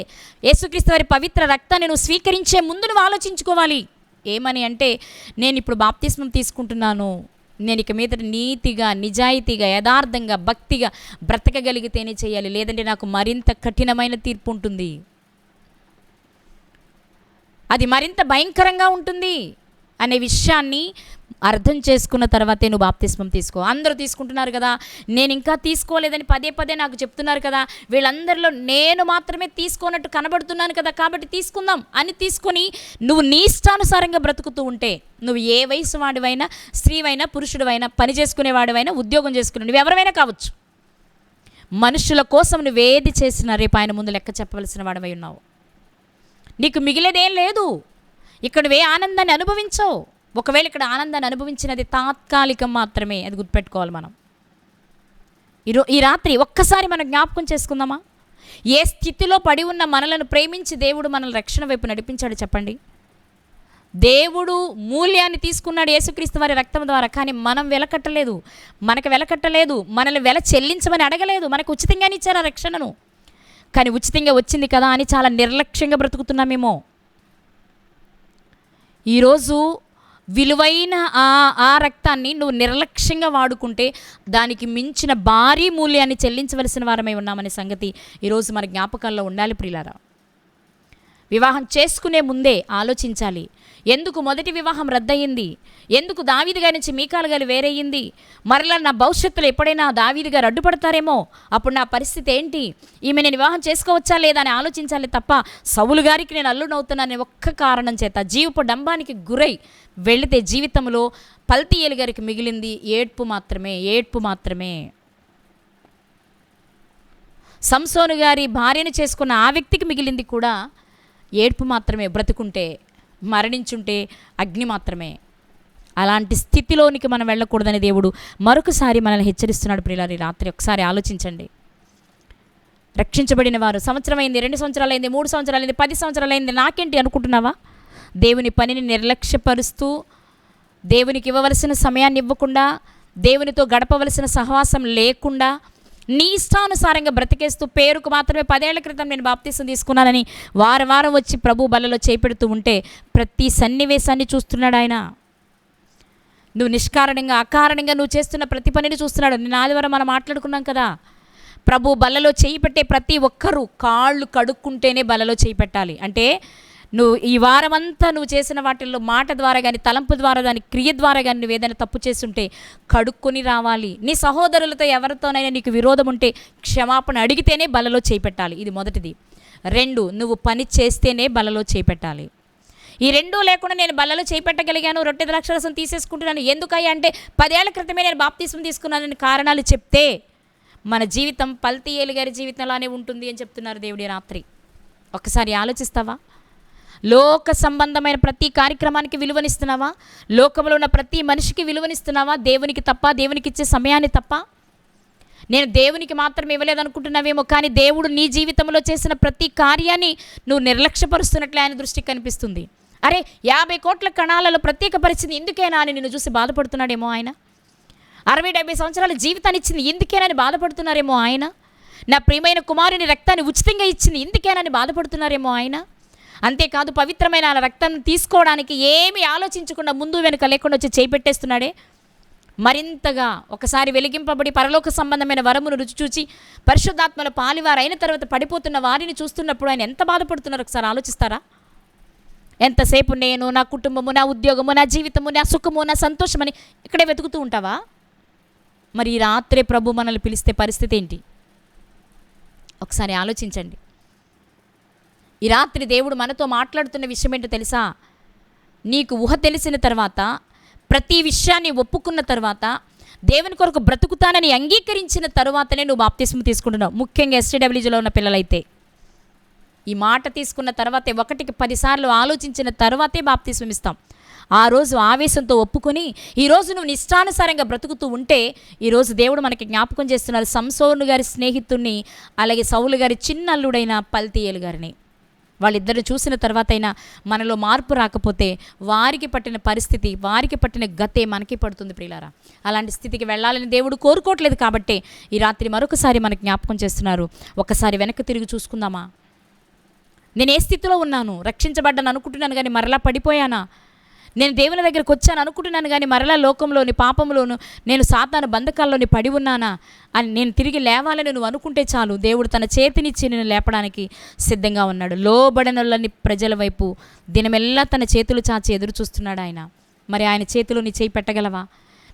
యేసుక్రీస్తు వారి పవిత్ర రక్తాన్ని నువ్వు స్వీకరించే ముందు నువ్వు ఆలోచించుకోవాలి. ఏమని అంటే, నేను ఇప్పుడు బాప్తిస్మం తీసుకుంటున్నాను, నేను ఇక మీద నీతిగా, నిజాయితీగా, యథార్థంగా, భక్తిగా బ్రతకగలిగితేనే చేయాలి, లేదంటే నాకు మరింత కఠినమైన తీర్పు ఉంటుంది, అది మరింత భయంకరంగా ఉంటుంది అనే విషయాన్ని అర్థం చేసుకున్న తర్వాతే నువ్వు బాప్తిస్మం తీసుకో. అందరూ తీసుకుంటున్నారు కదా, నేను ఇంకా తీసుకోలేదని పదే పదే నాకు చెప్తున్నారు కదా, వీళ్ళందరిలో నేను మాత్రమే తీసుకోనట్టు కనబడుతున్నాను కదా, కాబట్టి తీసుకుందాం అని తీసుకొని నువ్వు నీ ఇష్టానుసారంగా బ్రతుకుతూ ఉంటే, నువ్వు ఏ వయసు వాడివైనా, స్త్రీవైనా, పురుషుడివైనా, పని చేసుకునేవాడివైనా, ఉద్యోగం చేసుకునే నువ్వు ఎవరైనా కావచ్చు, మనుషుల కోసం నువ్వేది చేసినా రేపు ఆయన ముందు లెక్క చెప్పవలసిన వాడివై ఉన్నావు. నీకు మిగిలేదేం లేదు. ఇక్కడ నువ్వే ఆనందాన్ని అనుభవించవు. ఒకవేళ ఇక్కడ ఆనందాన్ని అనుభవించినది తాత్కాలికం మాత్రమే, అది గుర్తుపెట్టుకోవాలి మనం. ఈ రాత్రి ఒక్కసారి మనం జ్ఞాపకం చేసుకుందామా? ఏ స్థితిలో పడి ఉన్న మనలను ప్రేమించి దేవుడు మనల్ని రక్షణ వైపు నడిపించాడు చెప్పండి. దేవుడు మూల్యాన్ని తీసుకున్నాడు యేసుక్రీస్తు వారి రక్తం ద్వారా, కానీ మనం వెలకట్టలేదు, మనల్ని వెల చెల్లించమని అడగలేదు, మనకు ఉచితంగానే ఇచ్చారు ఆ రక్షణను. కానీ ఉచితంగా వచ్చింది కదా అని చాలా నిర్లక్ష్యంగా బ్రతుకుతున్నామేమో. ఈరోజు విలువైన ఆ రక్తాన్ని నువ్వు నిర్లక్ష్యంగా వాడుకుంటే దానికి మించిన భారీ మూల్యాన్ని చెల్లించవలసిన వారమై ఉన్నామనే సంగతి ఈరోజు మన జ్ఞాపకాల్లో ఉండాలి ప్రియులారా. వివాహం చేసుకునే ముందే ఆలోచించాలి. ఎందుకు మొదటి వివాహం రద్దయింది? ఎందుకు దావీదు గారి నుంచి మీకాలు గారు వేరయ్యింది? మరలా నా భవిష్యత్తులో ఎప్పుడైనా దావీదు గారు అడ్డుపడతారేమో, అప్పుడు నా పరిస్థితి ఏంటి? ఈమె నేను వివాహం చేసుకోవచ్చా లేదా అని ఆలోచించాలి తప్ప సౌలు గారికి నేను అల్లునవుతున్నాననే ఒక్క కారణం చేత జీవపు డంబానికి గురై వెళితే జీవితంలో పల్తీయేలు గారికి మిగిలింది ఏడ్పు మాత్రమే. సంసోను గారి భార్యను చేసుకున్న ఆ వ్యక్తికి మిగిలింది కూడా ఏడ్పు మాత్రమే. బ్రతుకుంటే, మరణించుంటే అగ్ని మాత్రమే. అలాంటి స్థితిలోనికి మనం వెళ్ళకూడదని దేవుడు మరొకసారి మనల్ని హెచ్చరిస్తున్నాడు ప్రియులారా. రాత్రి ఒకసారి ఆలోచించండి. రక్షించబడిన వారు సంవత్సరం అయింది, 2 సంవత్సరాలైంది, 3 సంవత్సరాలైంది, 10 సంవత్సరాలైంది, నాకేంటి అనుకుంటున్నావా? దేవుని పనిని నిర్లక్ష్యపరుస్తూ, దేవునికి ఇవ్వవలసిన సమయాన్ని ఇవ్వకుండా, దేవునితో గడపవలసిన సహవాసం లేకుండా, నీ ఇష్టానుసారంగా బ్రతికేస్తూ, పేరుకు మాత్రమే 10 ఏళ్ల క్రితం నేను బాప్తిసం తీసుకున్నానని వారం వచ్చి ప్రభు బలలో చేపెడుతూ ఉంటే ప్రతి సన్నివేశాన్ని చూస్తున్నాడు ఆయన. నువ్వు నిష్కారణంగా, అకారణంగా నువ్వు చేస్తున్న ప్రతి పనిని చూస్తున్నాడు. నేను ఆదివారం మనం మాట్లాడుకున్నాం కదా, ప్రభు బలలో చేయి పెట్టే ప్రతి ఒక్కరూ కాళ్ళు కడుక్కుంటేనే బలలో చేయి పెట్టాలి. అంటే నువ్వు ఈ వారమంతా నువ్వు చేసిన వాటిల్లో మాట ద్వారా కానీ, తలంపు ద్వారా కానీ, క్రియ ద్వారా కానీ నువ్వు ఏదైనా తప్పు చేస్తుంటే కడుక్కొని రావాలి. నీ సహోదరులతో ఎవరితోనైనా నీకు విరోధం ఉంటే క్షమాపణ అడిగితేనే బలలో చేపెట్టాలి. ఇది మొదటిది. 2, నువ్వు పని చేస్తేనే బలలో చేపెట్టాలి. ఈ 2 లేకుండా నేను బలలో చేపెట్టగలిగాను, రొట్టె ద్రాక్షరసం తీసేసుకుంటున్నాను ఎందుకయ్యా అంటే 10 ఏళ్ల క్రితమే నేను బాప్తిస్మం తీసుకున్నానని కారణాలు చెప్తే మన జీవితం పల్తీయేలు గారి జీవితంలానే ఉంటుంది అని చెప్తున్నారు దేవుడి రాత్రి. ఒకసారి ఆలోచిస్తావా? లోక సంబంధమైన ప్రతి కార్యక్రమానికి విలువనిస్తున్నావా? లోకంలో ఉన్న ప్రతి మనిషికి విలువనిస్తున్నావా? దేవునికి తప్ప, దేవునికి ఇచ్చే సమయాన్ని తప్ప? నేను దేవునికి మాత్రం ఇవ్వలేదనుకుంటున్నావేమో, కానీ దేవుడు నీ జీవితంలో చేసిన ప్రతి కార్యాన్ని నువ్వు నిర్లక్ష్యపరుస్తున్నట్లే ఆయన దృష్టికి కనిపిస్తుంది. అరే 50 కోట్ల కణాలలో ప్రత్యేక పరిస్థితి ఎందుకేనా అని నిన్ను చూసి బాధపడుతున్నాడేమో ఆయన. 60-70 సంవత్సరాల జీవితాన్ని ఇచ్చింది ఎందుకేనని బాధపడుతున్నారేమో ఆయన. నా ప్రియమైన కుమారుని రక్తాన్ని ఉచితంగా ఇచ్చింది ఎందుకేనని బాధపడుతున్నారేమో ఆయన. అంతేకాదు పవిత్రమైన ఆ రక్తాన్ని తీసుకోవడానికి ఏమీ ఆలోచించకుండా ముందు వెనుక లేకుండా వచ్చి చేపెట్టేస్తున్నాడే. మరింతగా ఒకసారి వెలిగింపబడి పరలోక సంబంధమైన వరమును రుచి చూచి పరిశుద్ధాత్మల పాలివారు అయిన తర్వాత పడిపోతున్న వారిని చూస్తున్నప్పుడు ఆయన ఎంత బాధపడుతున్నారు ఒకసారి ఆలోచిస్తారా? ఎంతసేపు నేను, నా కుటుంబము, నా ఉద్యోగము, నా జీవితము, నా సుఖము, నా సంతోషమని ఇక్కడే వెతుకుతూ ఉంటావా? మరి ఈ రాత్రే ప్రభు మనల్ని పిలిస్తే పరిస్థితి ఏంటి? ఒకసారి ఆలోచించండి. ఈ రాత్రి దేవుడు మనతో మాట్లాడుతున్న విషయం ఏంటో తెలుసా? నీకు ఊహ తెలిసిన తర్వాత, ప్రతి విషయాన్ని ఒప్పుకున్న తర్వాత, దేవుని కొరకు బ్రతుకుతానని అంగీకరించిన తర్వాతనే నువ్వు బాప్తిస్మం తీసుకుంటున్నావు. ముఖ్యంగా STWలో ఉన్న పిల్లలైతే ఈ మాట తీసుకున్న తర్వాతే, 1కి 10 సార్లు ఆలోచించిన తర్వాతే బాప్తిస్మం ఇస్తాం. ఆ రోజు ఆవేశంతో ఒప్పుకొని ఈరోజు నువ్వు నిష్టానుసారంగా బ్రతుకుతూ ఉంటే ఈరోజు దేవుడు మనకి జ్ఞాపకం చేస్తున్నారు సంసోను గారి స్నేహితుడిని, అలాగే సౌలు గారి చిన్న అల్లుడైన పల్తీయేలు గారిని. వాళ్ళిద్దరు చూసిన తర్వాతైనా మనలో మార్పు రాకపోతే వారికి పట్టిన పరిస్థితి, వారికి పట్టిన గతే మనకి పడుతుంది ప్రియులారా. అలాంటి స్థితికి వెళ్ళాలని దేవుడు కోరుకోవట్లేదు. కాబట్టి ఈ రాత్రి మరొకసారి మనకు జ్ఞాపకం చేస్తున్నారు. ఒకసారి వెనక్కి తిరిగి చూసుకుందామా? నేను ఏ స్థితిలో ఉన్నాను? రక్షించబడ్డాను అనుకుంటున్నాను కానీ మరలా పడిపోయానా? నేను దేవుని దగ్గరికి వచ్చాను అనుకుంటున్నాను కానీ మరలా లోకంలోని పాపంలోను నేను సాతాను బంధకాల్లోని పడి ఉన్నానా అని నేను తిరిగి లేవాలని నువ్వు అనుకుంటే చాలు, దేవుడు తన చేతినిచ్చి నేను లేపడానికి సిద్ధంగా ఉన్నాడు. లోబడనొల్లని ప్రజల వైపు దినమెల్లా తన చేతులు చాచి ఎదురు చూస్తున్నాడు ఆయన. మరి ఆయన చేతిలో నీ చేయి పెట్టగలవా?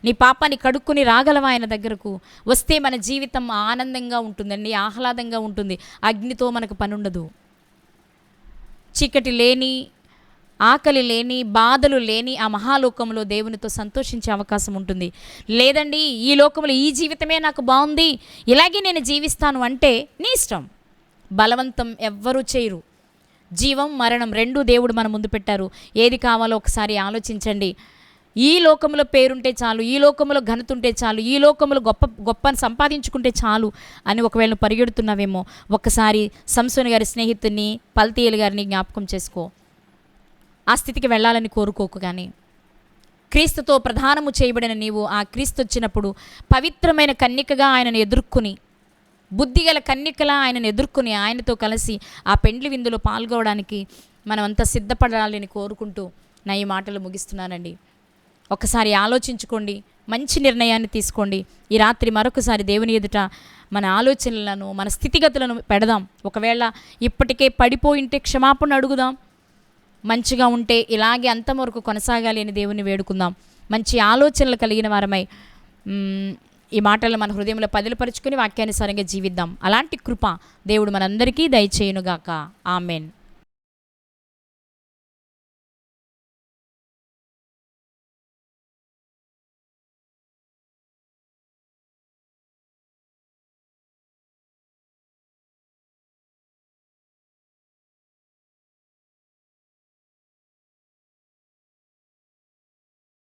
నీ పాపాన్ని కడుక్కుని రాగలవా ఆయన దగ్గరకు? వస్తే మన జీవితం ఆనందంగా ఉంటుందండి, ఆహ్లాదంగా ఉంటుంది. అగ్నితో మనకు పని ఉండదు. చీకటి లేని, ఆకలి లేని, బాధలు లేని ఆ మహాలోకంలో దేవునితో సంతోషించే అవకాశం ఉంటుంది. లేదండి ఈ లోకంలో ఈ జీవితమే నాకు బాగుంది, ఇలాగే నేను జీవిస్తాను అంటే నీ ఇష్టం. బలవంతం ఎవ్వరూ చేయరు. జీవం మరణం 2 దేవుడు మన ముందు పెట్టారు. ఏది కావాలో ఒకసారి ఆలోచించండి. ఈ లోకంలో పేరుంటే చాలు, ఈ లోకంలో ఘనత ఉంటే చాలు, ఈ లోకంలో గొప్ప సంపాదించుకుంటే చాలు అని ఒకవేళ పరిగెడుతున్నావేమో, ఒక్కసారి సంసోను గారి స్నేహితుడిని పల్తీయేలు గారిని జ్ఞాపకం చేసుకో. ఆ స్థితికి వెళ్ళాలని కోరుకోకు. కానీ క్రీస్తుతో ప్రధానము చేయబడిన నీవు ఆ క్రీస్తు వచ్చినప్పుడు పవిత్రమైన కన్యకగా ఆయనను ఎదుర్కొని, బుద్ధిగల కన్యకలా ఆయనను ఎదుర్కొని ఆయనతో కలిసి ఆ పెండ్లి విందులో పాల్గొనడానికి మనమంతా సిద్ధపడాలని కోరుకుంటూ నా ఈ మాటలు ముగిస్తున్నానండి. ఒకసారి ఆలోచించుకోండి, మంచి నిర్ణయాన్ని తీసుకోండి. ఈ రాత్రి మరొకసారి దేవుని ఎదుట మన ఆలోచనలను, మన స్థితిగతులను పెడదాం. ఒకవేళ ఇప్పటికే పడిపోయింటే క్షమాపణ అడుగుదాం. మంచిగా ఉంటే ఇలాగే అంతం వరకు కొనసాగాలి అని దేవుని వేడుకుందాం. మంచి ఆలోచనలు కలిగిన వారమై ఈ మాటలను మన హృదయంలో పదిలపరుచుకొని వాక్యానుసారంగా జీవిద్దాం. అలాంటి కృప దేవుడు మనందరికీ దయచేయునుగాక. ఆమెన్.